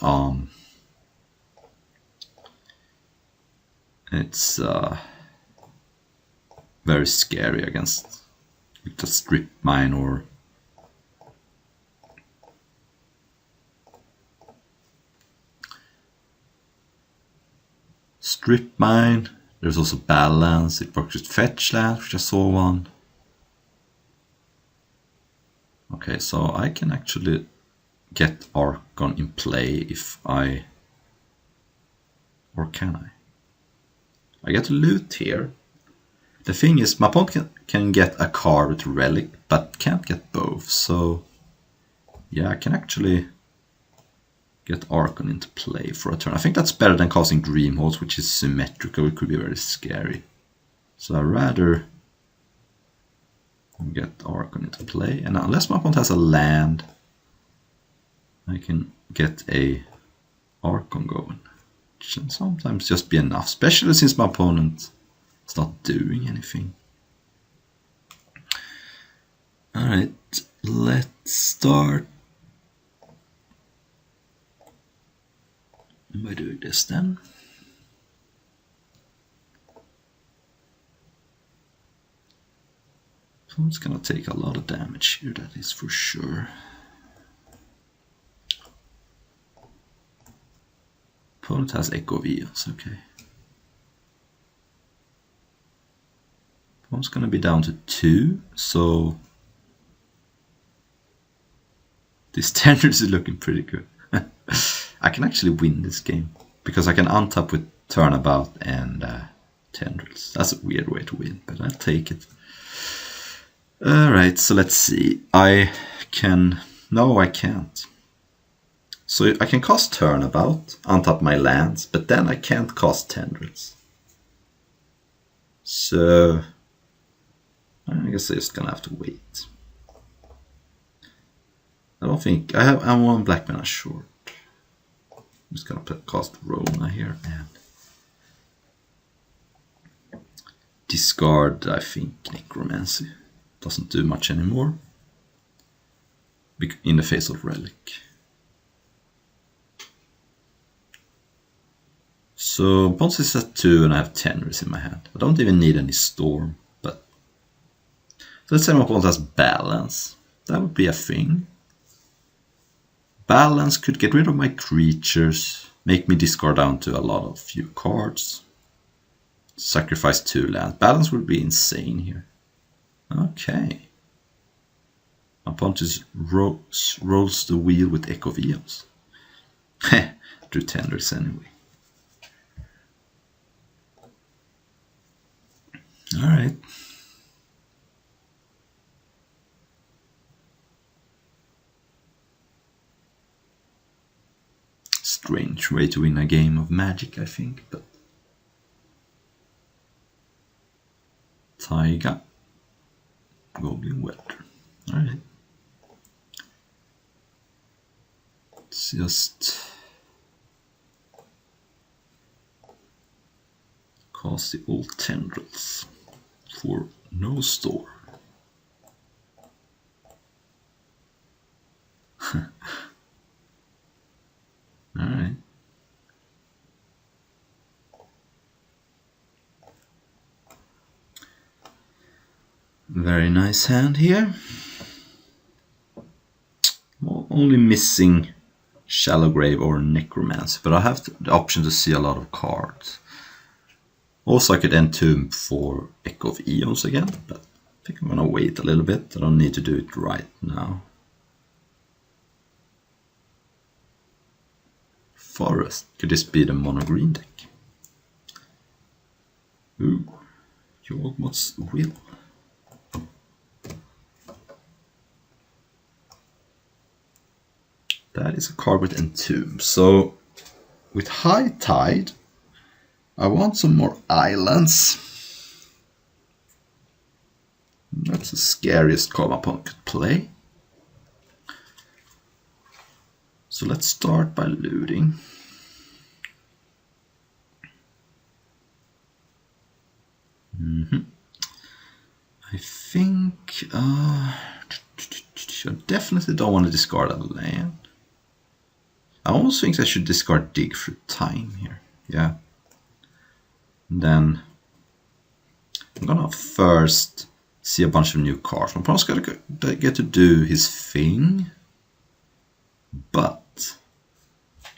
Speaker 1: it's very scary against the Strip Mine or Strip Mine. There's also Balance. It works with Fetch Land, which I saw one. Okay, so I can actually get Archon in play if I... Or can I? I get a loot here. The thing is, my opponent can get a card with Relic, but can't get both, so... Yeah, I can actually get Archon into play for a turn. I think that's better than casting Dream Halls, which is symmetrical. It could be very scary. So I'd rather get Archon into play. And unless my opponent has a land, I can get a Archon going. Which can sometimes just be enough, especially since my opponent is not doing anything. Alright, let's start by doing this then. So it's gonna take a lot of damage here, that is for sure. Opponent has Echo Vios, okay. Opponent's gonna be down to 2, so This Tendrils is looking pretty good. I can actually win this game because I can untap with Turnabout and Tendrils. That's a weird way to win, but I'll take it. Alright, so let's see. I can... No, I can't. So I can cast Turnabout, untap my lands, but then I can't cast Tendrils. So I guess I'm just gonna have to wait. I don't think I'm one black mana short. I'm just gonna cast Rona here and discard, I think, Necromancy. Doesn't do much anymore in the face of Relic. So Ponce is at 2 and I have Tendrils in my hand. I don't even need any Storm, but so let's say my opponent has Balance. That would be a thing. Balance could get rid of my creatures, make me discard down to a lot of few cards. Sacrifice 2 lands. Balance would be insane here. Okay. My opponent just rolls the wheel with Echo of Eos. Heh, drew Tendrils anyway. Alright. Strange way to win a game of Magic, I think, but Taiga, Goblin Welter. Alright. Let's just cast the old Tendrils for no store. Alright. Very nice hand here. Well, only missing Shallow Grave or Necromancy, but I have the option to see a lot of cards. Also, I could Entomb for Echo of Eons again, but I think I'm gonna wait a little bit. I don't need to do it right now. Forest. Could this be the mono green deck? Ooh, Yawgmoth's Will. That is a card with Entomb. So with High Tide, I want some more islands. That's the scariest card my opponent could play. So let's start by looting. I think I definitely don't want to discard a land. I almost think I should discard Dig Through Time here. Yeah. And then I'm gonna first see a bunch of new cards. My opponent's gonna get to do his thing, but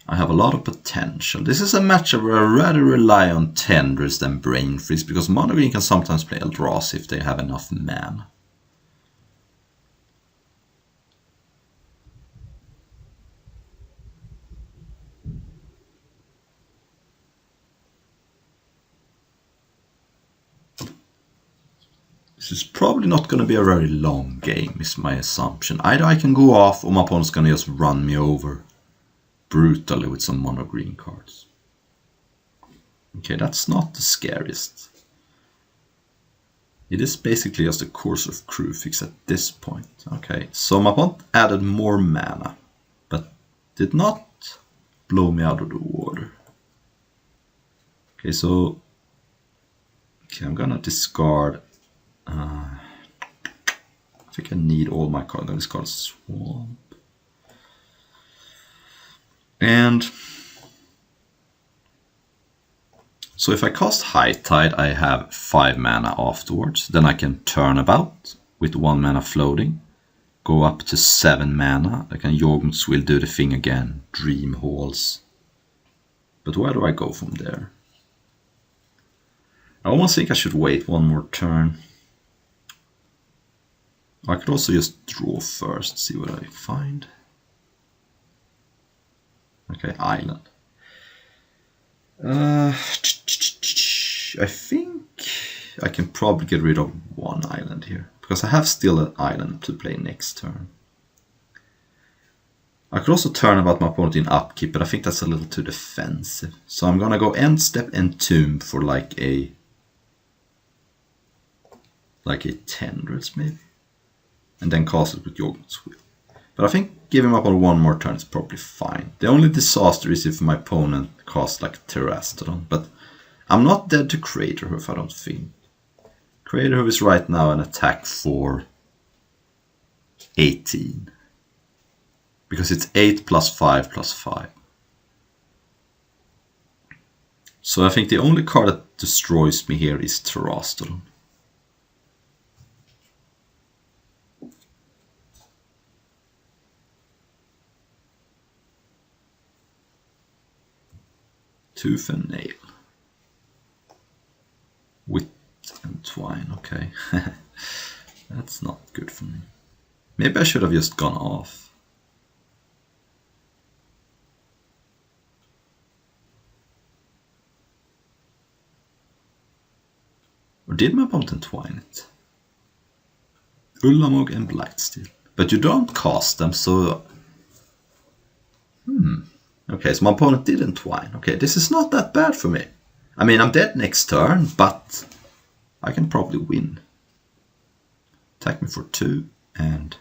Speaker 1: I have a lot of potential. This is a matchup where I rather rely on Tendrils than Brain Freeze, because mono green can sometimes play Eldrazi if they have enough mana. This is probably not going to be a very long game, is my assumption. Either I can go off or my opponent's going to just run me over brutally with some mono green cards. Okay, that's not the scariest. It is basically just a Course of Kruphix at this point. Okay, so my opponent added more mana, but did not blow me out of the water. Okay, so I'm gonna discard. I think I need all my cards. I'm gonna discard Swamp. And so if I cast High Tide, I have 5 mana afterwards. Then I can Turnabout with 1 mana floating, go up to 7 mana. I can Yawgmoth's Will do the thing again, Dream Halls. But where do I go from there? I almost think I should wait one more turn. I could also just draw first, see what I find. Okay, island. I think I can probably get rid of one island here, because I have still an island to play next turn. I could also turn about my opponent in upkeep, but I think that's a little too defensive. So I'm gonna go end step and tomb for like a Tendrils maybe, and then cast it with Yawgmoth's Will. But I think giving up on one more turn is probably fine. The only disaster is if my opponent casts like Terastodon, but I'm not dead to Craterhoof, I don't think. Craterhoof is right now an attack for 18. Because it's 8 plus 5 plus 5. So I think the only card that destroys me here is Terastodon. Tooth and Nail. Wit and Twine, okay. That's not good for me. Maybe I should have just gone off. Or did my opponent entwine it? Ulamog and Blightsteel. But you don't cast them, so... Okay, so my opponent did entwine. Okay, this is not that bad for me. I mean, I'm dead next turn, but I can probably win. Attack me for 2, and...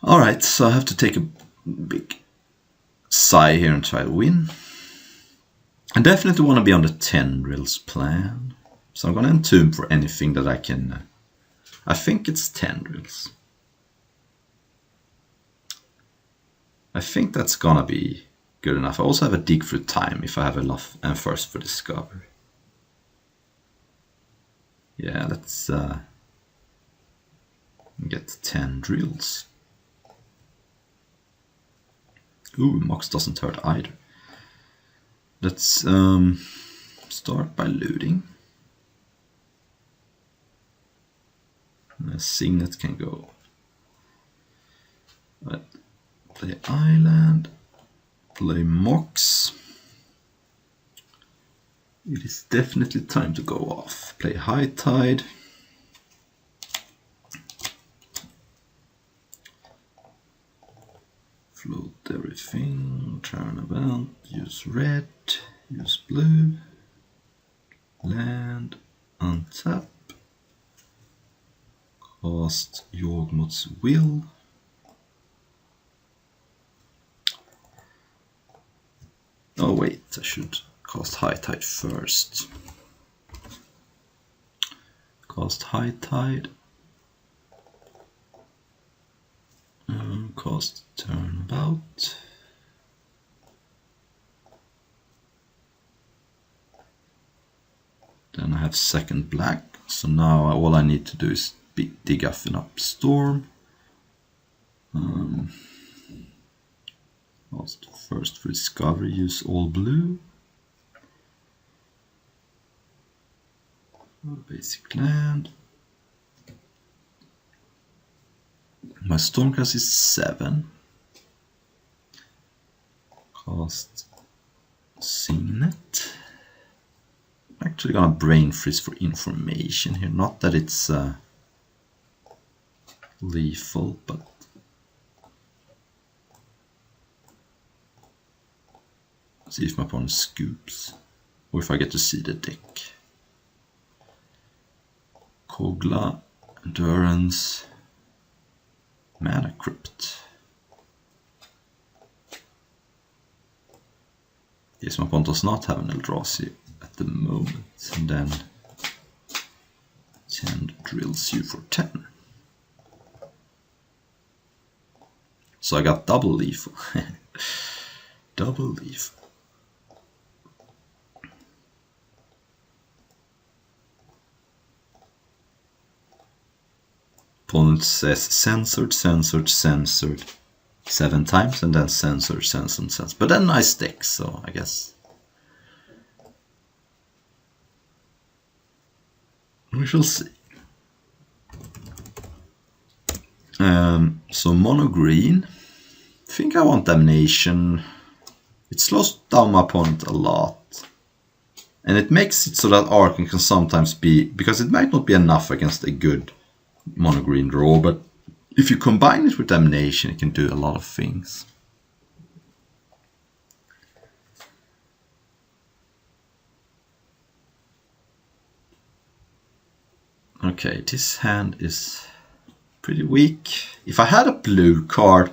Speaker 1: Alright, so I have to take a big sigh here and try to win. I definitely want to be on the Tendrils plan. So I'm going to entomb for anything that I can... I think it's Tendrils. I think that's going to be good enough. I also have a dig through time if I have enough and first for discovery. Yeah, let's get Tendrils. Ooh, Mox doesn't hurt either. Let's start by looting. Signet can go. Right. Play Island. Play Mox. It is definitely time to go off. Play High Tide. Float everything. Turn about. Use red. Use blue. Land. Untap. Cast Yawgmoth's Will. Oh wait, I should cast High Tide first. Cast High Tide. Cast Turnabout. Then I have second black, so now all I need to do is dig up Storm. First for discovery, use all blue. Basic land. My Stormcast is 7. Cast Signet. I'm actually gonna Brain Freeze for information here. Not that it's lethal, but see if my opponent scoops, or if I get to see the deck. Kogla, Endurance, Mana Crypt. Yes, my opponent does not have an Eldrazi at the moment, and then Tendrils you for 10. So I got double lethal. Double lethal. Opponent says censored, censored, censored 7 times, and then censored, censored, censored. But then nice deck, so I guess we shall see. So mono green, think I want Damnation. It slows down my opponent a lot. And it makes it so that Archon can sometimes be, because it might not be enough against a good mono green draw, but if you combine it with Damnation, it can do a lot of things. Okay, this hand is pretty weak. If I had a blue card,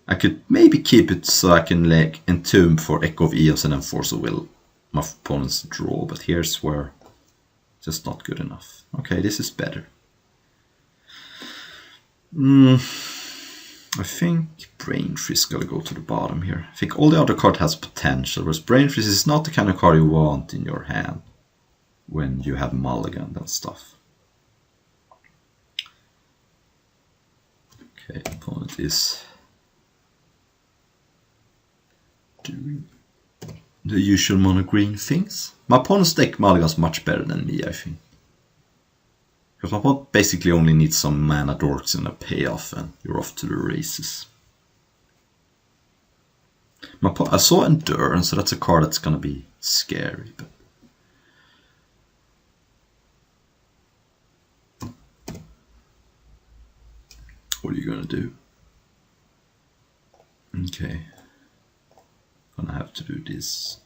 Speaker 1: I could maybe keep it so I can like Entomb for Echo of Eos and then Force of Will my opponent's draw, but here's where it's just not good enough. Okay, this is better. I think Brain Freeze is gonna go to the bottom here. I think all the other card has potential, whereas Brain Freeze is not the kind of card you want in your hand when you have mulligan and stuff. Okay, opponent is doing the usual mono green things. My opponent's deck mulligans much better than me, I think. Because my opponent basically only needs some mana dorks and a payoff, and you're off to the races. I saw Endurance, so that's a card that's gonna be scary. But what are you gonna do? Okay. Gonna have to do this.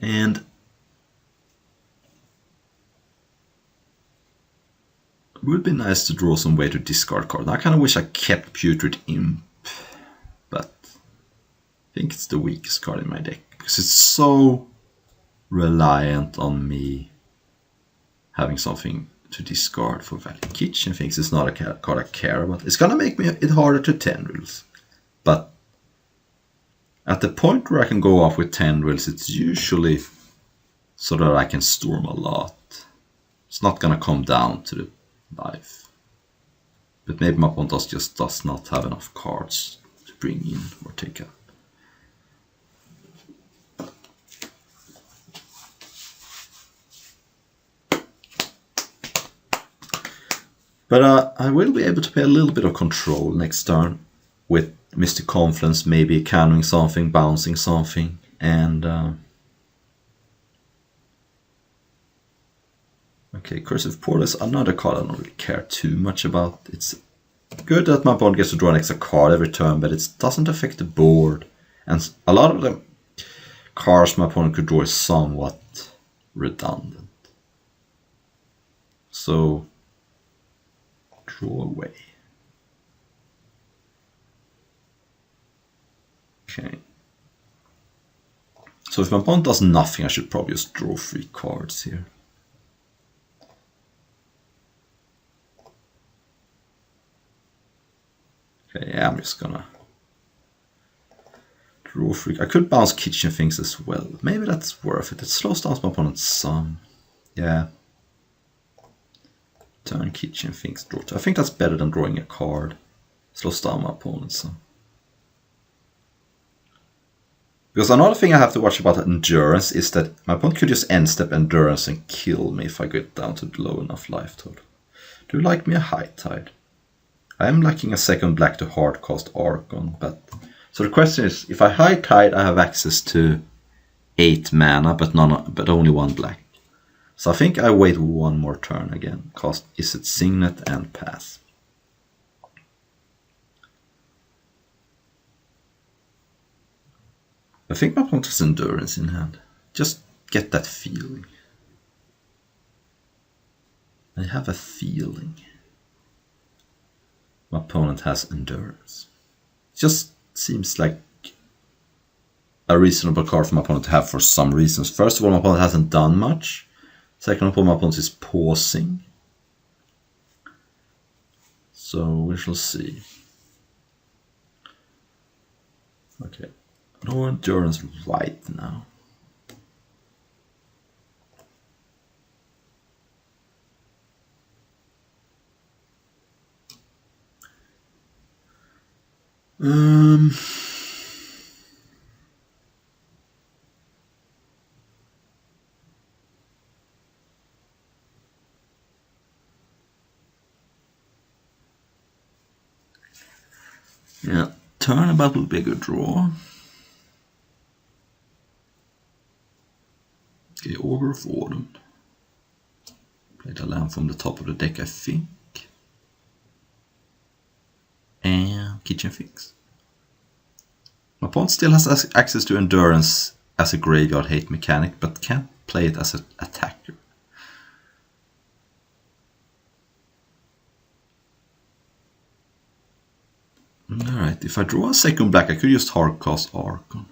Speaker 1: And it would be nice to draw some way to discard card. I kind of wish I kept Putrid Imp, but I think it's the weakest card in my deck because it's so reliant on me having something to discard for value. Kitchen Finks is not a card I care about. It's gonna make it harder to Tendrils, but at the point where I can go off with Tendrils, it's usually so that I can storm a lot. It's not gonna come down to the life. But maybe my opponent just does not have enough cards to bring in or take out. But I will be able to play a little bit of control next turn with Mystic Confluence, maybe cannoning something, bouncing something, and okay, Cursive Portal is another card I don't really care too much about. It's good that my opponent gets to draw an extra card every turn, but it doesn't affect the board. And a lot of the cards my opponent could draw is somewhat redundant. So, draw away. Okay. So if my opponent does nothing, I should probably just draw 3 cards here. Okay, yeah, I'm just gonna draw 3. I could bounce Kitchen Finks as well. Maybe that's worth it. It slows down my opponent's some. Yeah. Turn Kitchen Finks, draw 2. I think that's better than drawing a card. Slows down my opponent's some. Because another thing I have to watch about Endurance is that my opponent could just end step Endurance and kill me if I get down to low enough life total. Do you like me a High Tide? I am lacking a second black to hardcast Archon, but so the question is, if I High Tide, I have access to 8 mana, but only 1 black. So I think I wait 1 more turn again, cast Izzet Signet and pass. I think my opponent has Endurance in hand. Just get that feeling. I have a feeling my opponent has Endurance. It just seems like a reasonable card for my opponent to have for some reasons. First of all, my opponent hasn't done much. Second of all, my opponent is pausing. So we shall see. Okay. No Endurance right now. Yeah, turnabout will be a good draw. Okay, Augur of Autumn. Play the land from the top of the deck, I think. And Kitchen Fix. My opponent still has access to Endurance as a graveyard hate mechanic, but can't play it as an attacker. Alright, if I draw a second black, I could just hardcast Archon.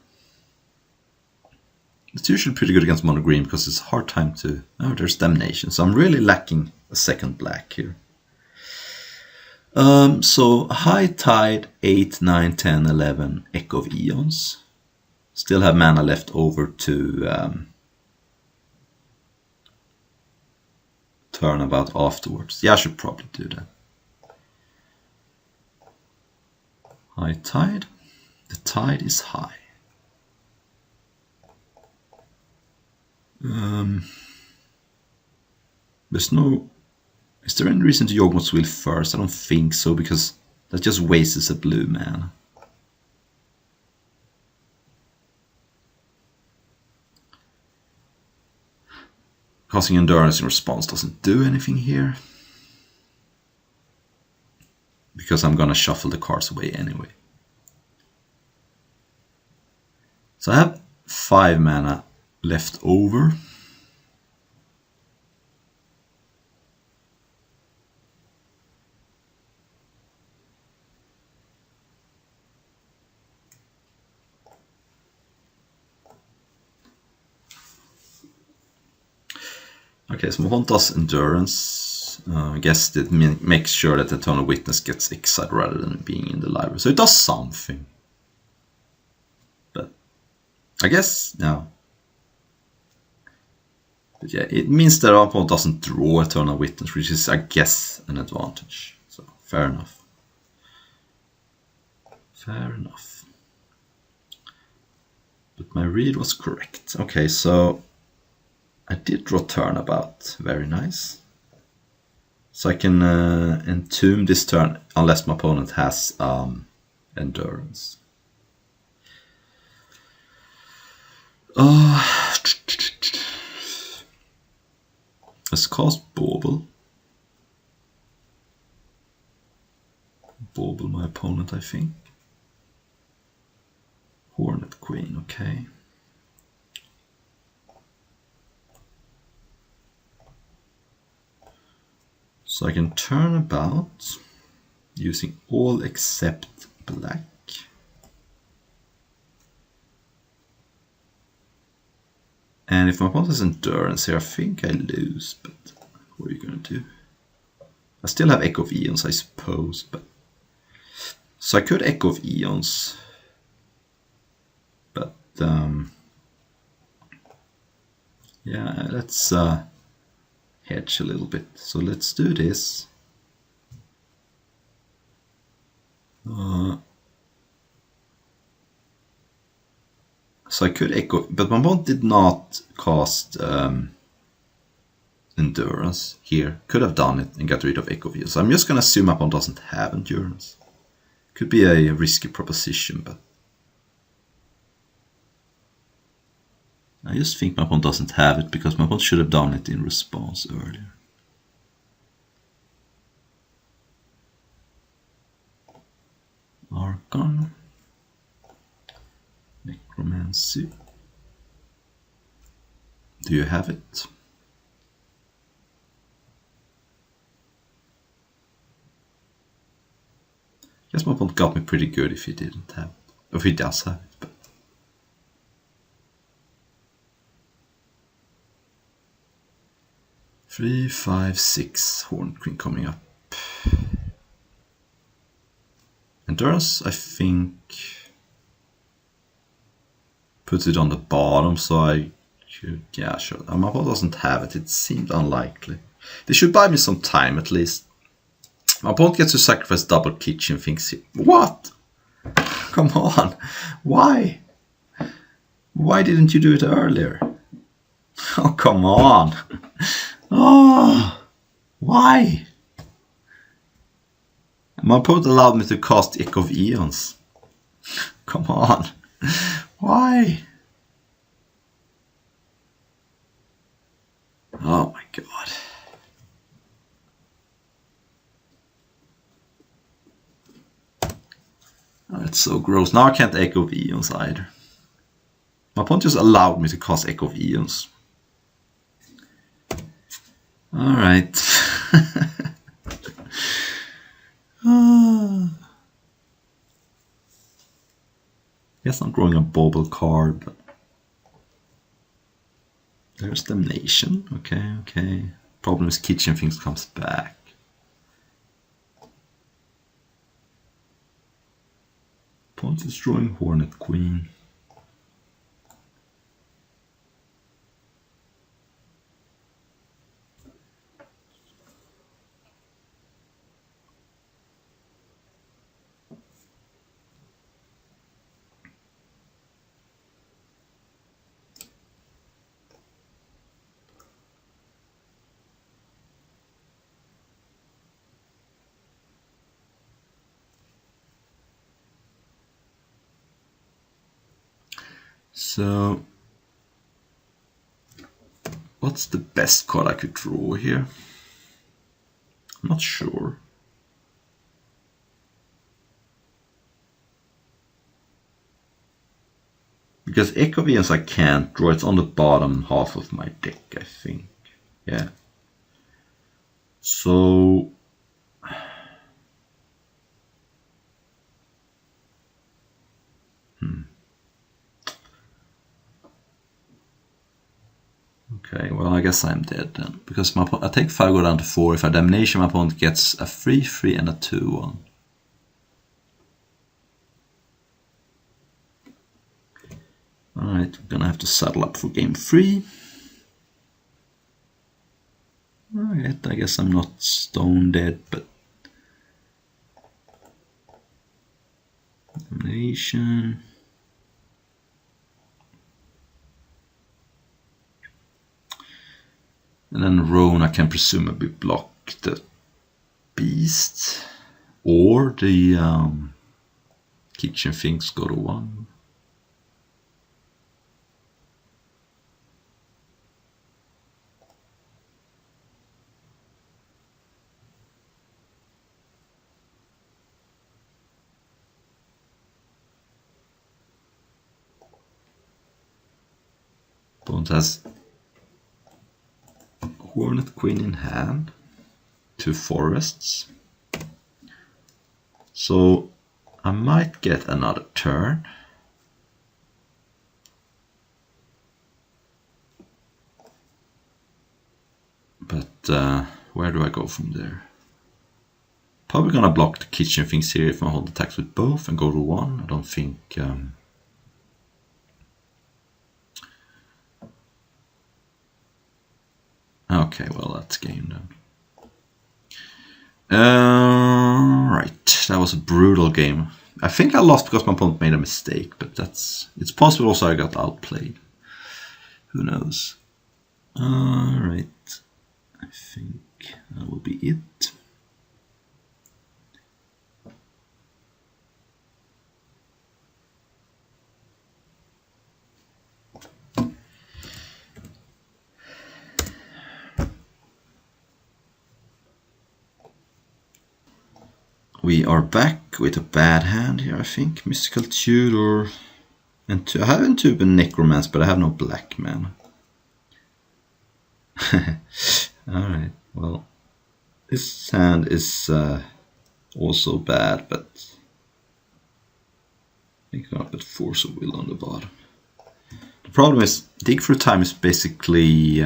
Speaker 1: It's usually pretty good against mono green because it's a hard time to... Oh, there's Damnation, so I'm really lacking a second black here. So High Tide, 8, 9, 10, 11, Echo of Eons. Still have mana left over to turnabout afterwards. Yeah, I should probably do that. High Tide. The tide is high. There's no... Is there any reason to Yawgmoth's Will first? I don't think so, because that just wastes a blue mana. Casting Endurance in response doesn't do anything here, because I'm gonna shuffle the cards away anyway. So I have 5 mana left over. Okay, so my opponent does Endurance. I guess it makes sure that the Eternal Witness gets exiled rather than being in the library. So it does something. But I guess, no. But yeah, it means that our opponent doesn't draw Eternal Witness, which is, I guess, an advantage. So, fair enough. Fair enough. But my read was correct. Okay, so... I did draw Turnabout, very nice. So I can entomb this turn, unless my opponent has Endurance. Let's cast Bauble. Bauble my opponent, I think. Hornet Queen, okay. So I can turn about using all except black. And if my opponent has Endurance here, I think I lose, but what are you going to do? I still have Echo of Eons, I suppose, but... So I could Echo of Eons, but... yeah, let's... hedge a little bit. So let's do this. So I could Echo, but my opponent did not cast Endurance here. Could have done it and got rid of Echo View. So I'm just going to assume my opponent doesn't have Endurance. Could be a risky proposition, but I just think my opponent doesn't have it because my opponent should have done it in response earlier. Archon. Necromancy. Do you have it? Guess my opponent got me pretty good if he didn't have it. If he does have it, but... 3, 5, 6, Hornet Queen coming up. Endurance, I think, puts it on the bottom, so I could, yeah, sure. My opponent doesn't have it, it seemed unlikely. They should buy me some time at least. My opponent gets to sacrifice double Kitchen Finks here. What? Come on, why? Why didn't you do it earlier? Oh, come on. Oh, why? My opponent allowed me to cast Echo of Eons. Come on. Why? Oh my god. Oh, that's so gross. Now I can't Echo of Eons either. My opponent just allowed me to cast Echo of Eons. Alright. Guess I'm drawing a bauble card, but there's Damnation. Okay. Problem is Kitchen Finks comes back. Opponent is drawing Hornet Queen. So, what's the best card I could draw here? I'm not sure. Because Echo of Eons I can't draw, it's on the bottom half of my deck, I think. Yeah. So... Okay, well I guess I'm dead then. Because I take 5, go down to 4. If I Damnation, my opponent gets a 3/3 and a 2/1. Alright, we're gonna have to saddle up for game 3. Alright, I guess I'm not stone dead, but... Damnation... And then Roan I can presumably block the Beast or the Kitchen Finks go to 1. Opponent has Hornet Queen in hand, 2 forests. So I might get another turn. But where do I go from there? Probably gonna block the Kitchen Finks here if my hold attacks with both and go to 1. I don't think... Okay, well that's game then. Right, that was a brutal game. I think I lost because my opponent made a mistake, but it's possible also I got outplayed. Who knows? Alright, I think that will be it. We are back with a bad hand here, I think. Mystical Tutor. And I have Entombed Necromance, but I have no black mana. Alright, well. This hand is also bad, but I think I'm gonna put Force of Will on the bottom. The problem is, Dig Through Time is basically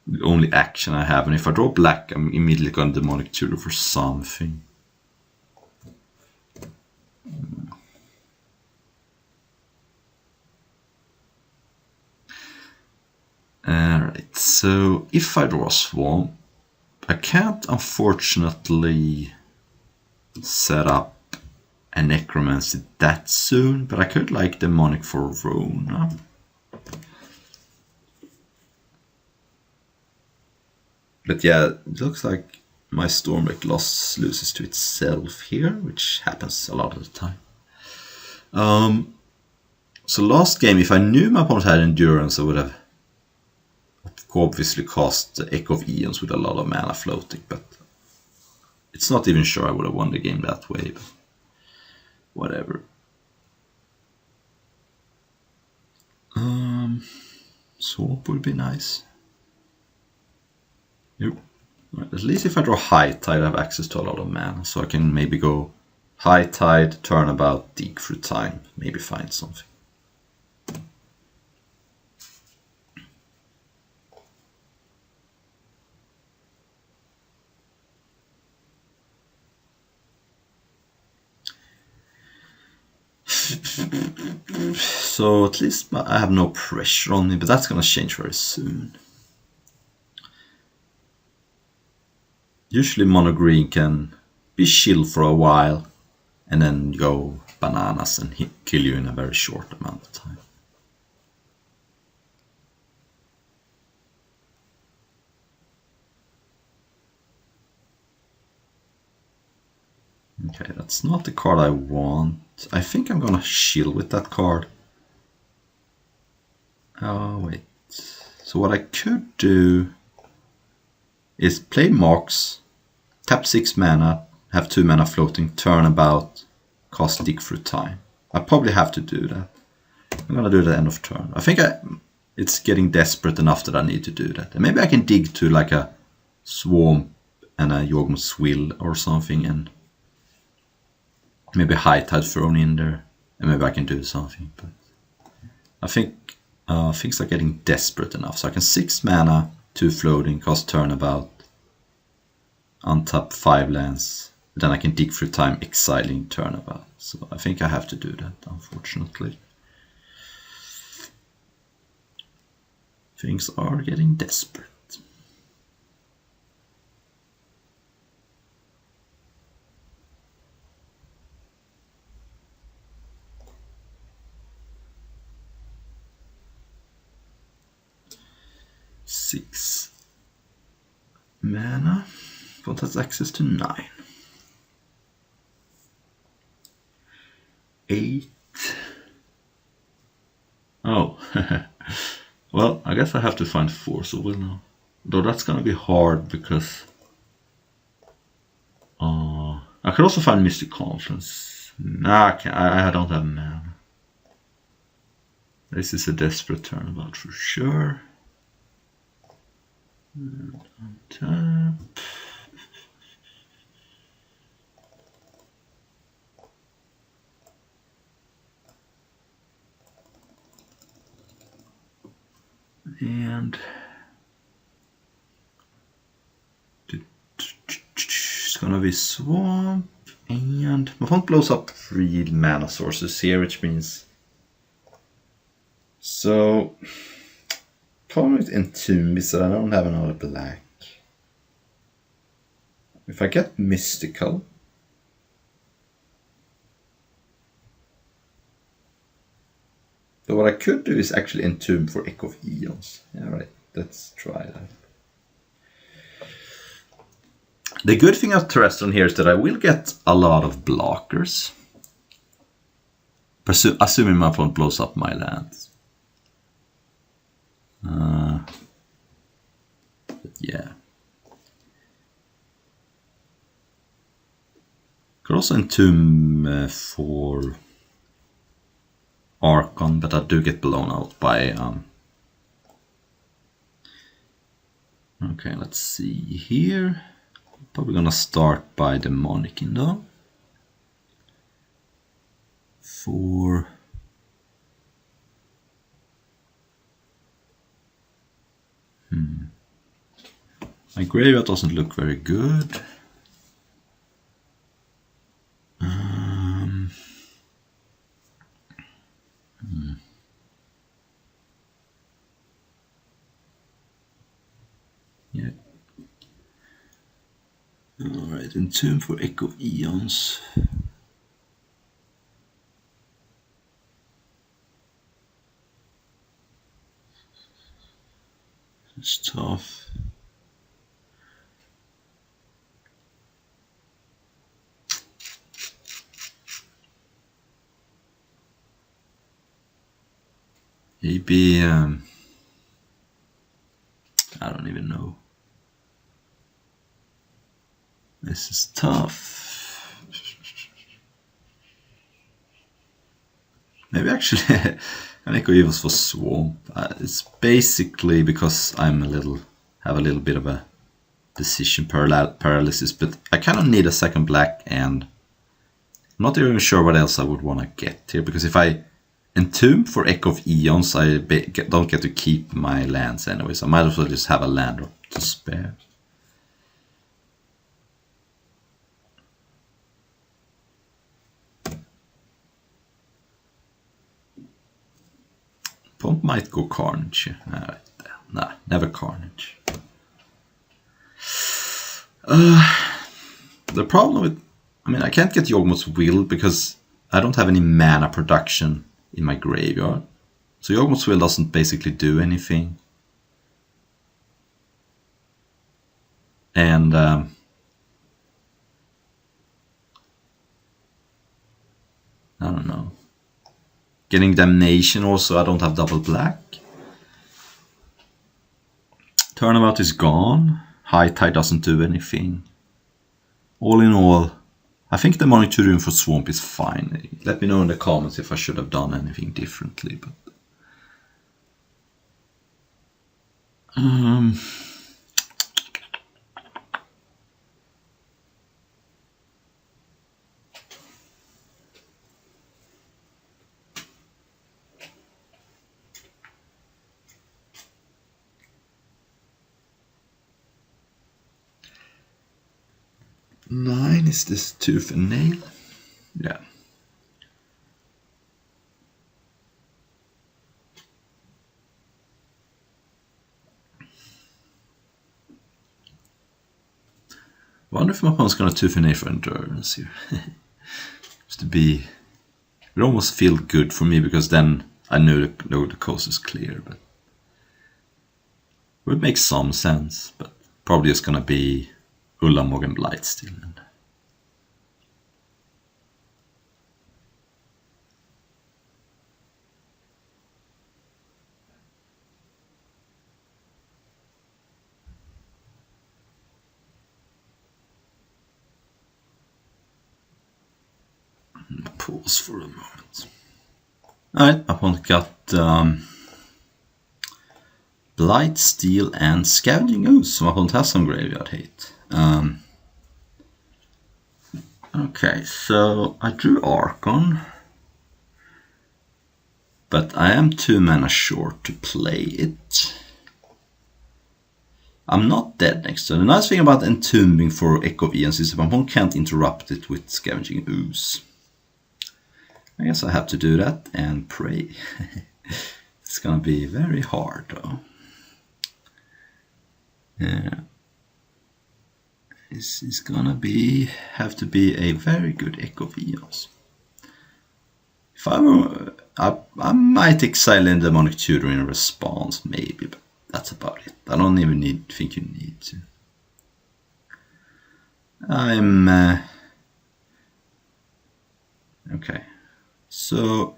Speaker 1: the only action I have, and if I draw black, I'm immediately going to Demonic Tutor for something. Alright, so if I draw a Swamp, I can't unfortunately set up a Necromancy that soon, but I could like Demonic for Roan. But yeah, it looks like my Stormbreak loss loses to itself here, which happens a lot of the time. So last game, if I knew my opponent had Endurance, I would have obviously cast the Echo of Eons with a lot of mana floating, but it's not even sure I would have won the game that way, but whatever. Swamp would be nice. Yep. At least if I draw High Tide, I have access to a lot of mana, so I can maybe go High Tide, Turnabout, Dig through Time, maybe find something. So at least I have no pressure on me, but that's gonna change very soon. Usually mono green can be chill for a while and then go bananas and kill you in a very short amount of time. Okay, that's not the card I want. I think I'm gonna chill with that card. Oh, wait. So what I could do is play Mox, tap 6 mana, have 2 mana floating, Turnabout, cast Dig through Time. I probably have to do that. I'm gonna do it at the end of turn. I think it's getting desperate enough that I need to do that. And maybe I can dig to like a Swamp and a Yawgmoth Swill or something, and maybe High Tide thrown in there, and maybe I can do something. But I think things are getting desperate enough. So I can 6 mana, 2 floating, cast Turnabout, untap 5 lands. Then I can Dig through Time, exiling Turnabout. So I think I have to do that, unfortunately. Things are getting desperate. Six mana, but has access to 9. 8. Oh, well, I guess I have to find Force of Will now. Though that's gonna be hard because I could also find Mystic Conference. Nah, I don't have mana. This is a desperate turnabout for sure. And untap. And it's gonna be Swamp, and my opponent blows up 3 mana sources here, which means so problem with Entomb is that I don't have another black. If I get Mystical, so what I could do is actually Entomb for Echo of Eons. Yeah, right. Let's try that. The good thing of Terrestrial here is that I will get a lot of blockers, assuming my opponent blows up my lands. Yeah. Could also Entomb for Archon, but I do get blown out by... Okay, let's see here. Probably gonna start by Demonic though. For... My graveyard doesn't look very good. Yeah. Alright, Entomb for Echo of Eons. It's tough. Maybe, I don't even know. This is tough. Maybe actually an Echo Evils for Swamp. It's basically because have a little bit of a decision paralysis, but I kind of need a second black, and I'm not even sure what else I would want to get here, because if I Entomb for Echo of Eons, I don't get to keep my lands anyway, so I might as well just have a land to spare. Pump might go Carnage. Nah, never Carnage. The problem with... I can't get Yawgmoth's Will because I don't have any mana production in my graveyard. So Yawgmoth's Will doesn't basically do anything. And... I don't know. Getting Damnation also, I don't have double black. Turnabout is gone. High Tide doesn't do anything. All in all, I think the Monitoring for Swamp is fine. Let me know in the comments if I should have done anything differently. But nine is this Tooth and Nail? Yeah. I wonder if my opponent's gonna Tooth and Nail for Endurance here. It would almost feel good for me, because then I know the coast is clear, but it would make some sense, but probably it's gonna be Ulamog and Blightsteel. Pause for a moment. Alright, my opponent got Blightsteel and Scavenging Ooze, so my opponent has some graveyard hate. Okay, so I drew Archon, but I am 2 mana short to play it. I'm not dead next turn. The nice thing about Entombing for Echo of Eons is that my opponent can't interrupt it with Scavenging Ooze. I guess I have to do that and pray. It's gonna be very hard though. Yeah. This is gonna have to be a very good Echo of Eons. If I were, I might exile in Demonic Tutor in response, maybe, but that's about it. I don't even think you need to. Okay. So,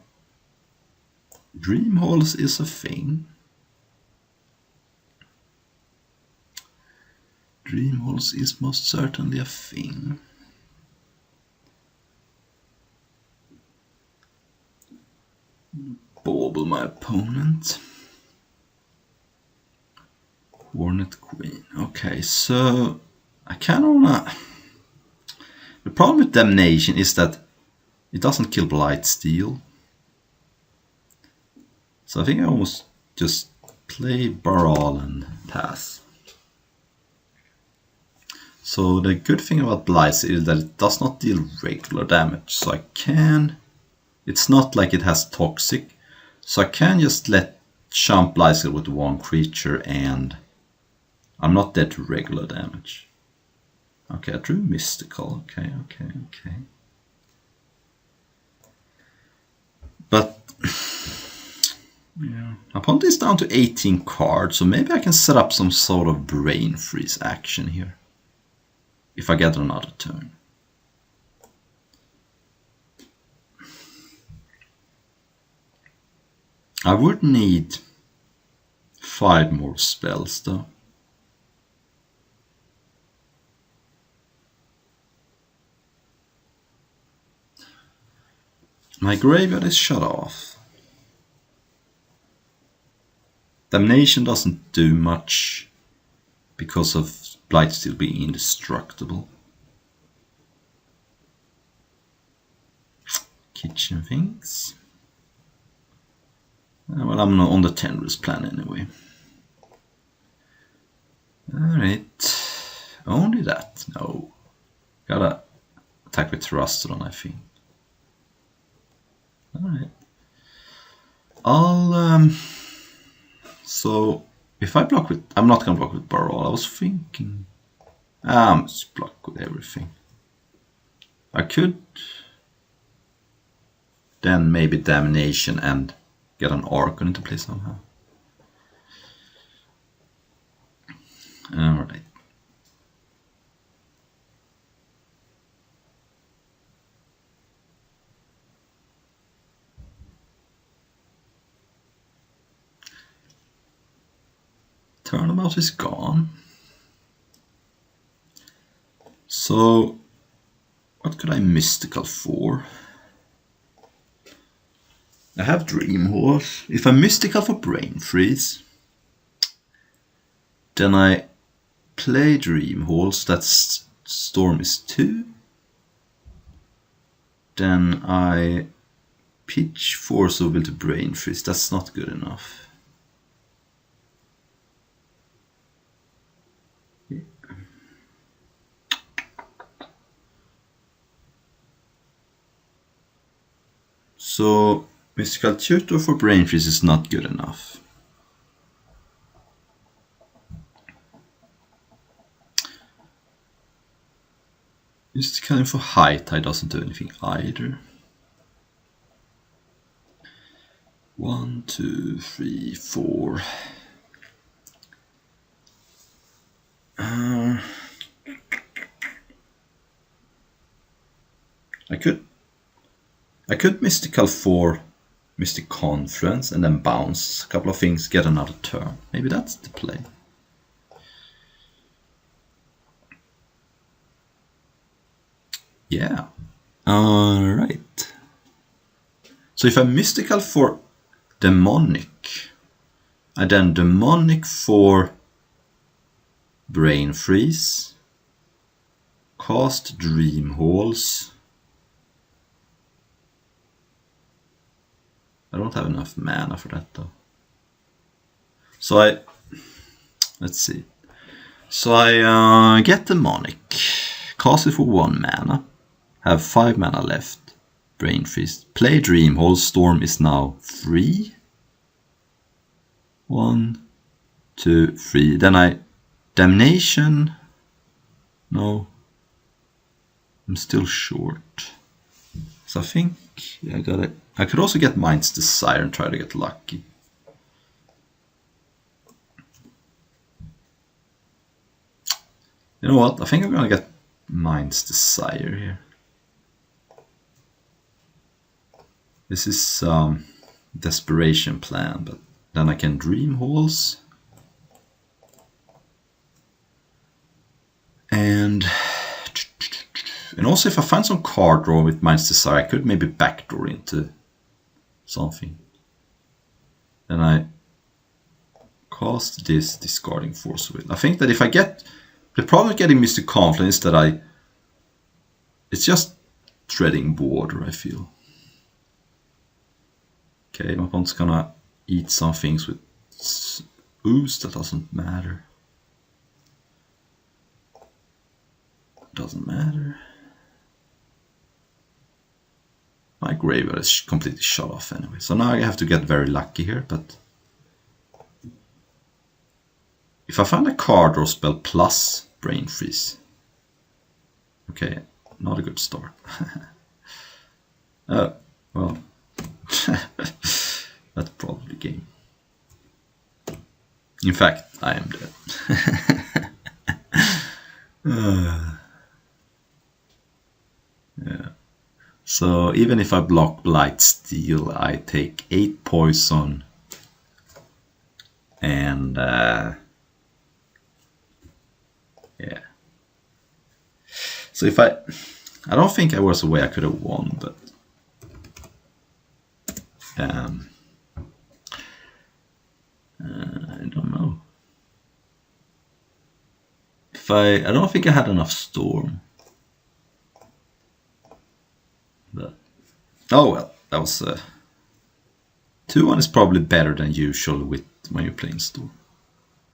Speaker 1: Dream Halls is a thing. Dream Halls is most certainly a thing. Bauble my opponent. Hornet Queen. Okay, so I kind of wanna... The problem with Damnation is that it doesn't kill Blightsteel. So I think I almost just play Baral and pass. So the good thing about Blightsteel is that it does not deal regular damage. So I can... It's not like it has Toxic. So I can just let Chump Blightsteel with 1 creature and I'm not dead to regular damage. Okay, I drew Mystical. Okay. But yeah, my opponent is down to 18 cards, so maybe I can set up some sort of Brain Freeze action here. If I get another turn. I would need 5 more spells though. My graveyard is shut off. Damnation doesn't do much because of Blightsteel being indestructible. Kitchen things. Well, I'm not on the Tendrils plan anyway. Alright. Only that? No. Gotta attack with Terastodon, I think. Alright. So, if I block with... I'm not gonna block with Burrow. I was thinking... I'm just block with everything. I could... Then maybe Damnation and get an Archon into play somehow. Alright. Turnabout is gone. So, what could I mystical for? I have Dream Horse. If I'm mystical for Brain Freeze, then I play Dream Horse. That's Storm is 2. Then I pitch Force of Will to Brain Freeze. That's not good enough. So, Mystical Tutor for Brain Freeze is not good enough. Mystical for High Tide doesn't do anything either. 1, 2, 3, 4. I could mystical for Mystic Confluence and then bounce a couple of things, get another turn. Maybe that's the play. Yeah. Alright. So if I'm mystical for Demonic, I then Demonic for Brain Freeze, cast Dream Halls. I don't have enough mana for that though. So let's see. So I get Demonic, cast it for 1 mana, have 5 mana left, Brain Freeze, play Dream Hall, Storm is now free. 1, 2, 3. Then I Damnation. No, I'm still short. So I think I got it. I could also get Mind's Desire and try to get lucky. You know what? I think I'm gonna get Mind's Desire here. This is desperation plan, but then I can Dream Halls. And also if I find some card draw with Mind's Desire, I could maybe backdoor into something. Then I cast this, discarding Force of Will. I think that if I get... The problem with getting Mystic Confluence is that it's just treading border, I feel. Okay, my opponent's gonna eat some things with ooze, that doesn't matter. Doesn't matter. My graveyard is completely shut off anyway, so now I have to get very lucky here, but if I find a card or spell plus Brain Freeze, okay, not a good start. Well, that's probably game. In fact, I am dead. Yeah. So even if I block Blightsteel, I take 8 poison And yeah. So if I don't think there was a way I could have won, but I don't know. If I don't think I had enough storm. But oh well, that was 2-1 is probably better than usual with when you're playing storm.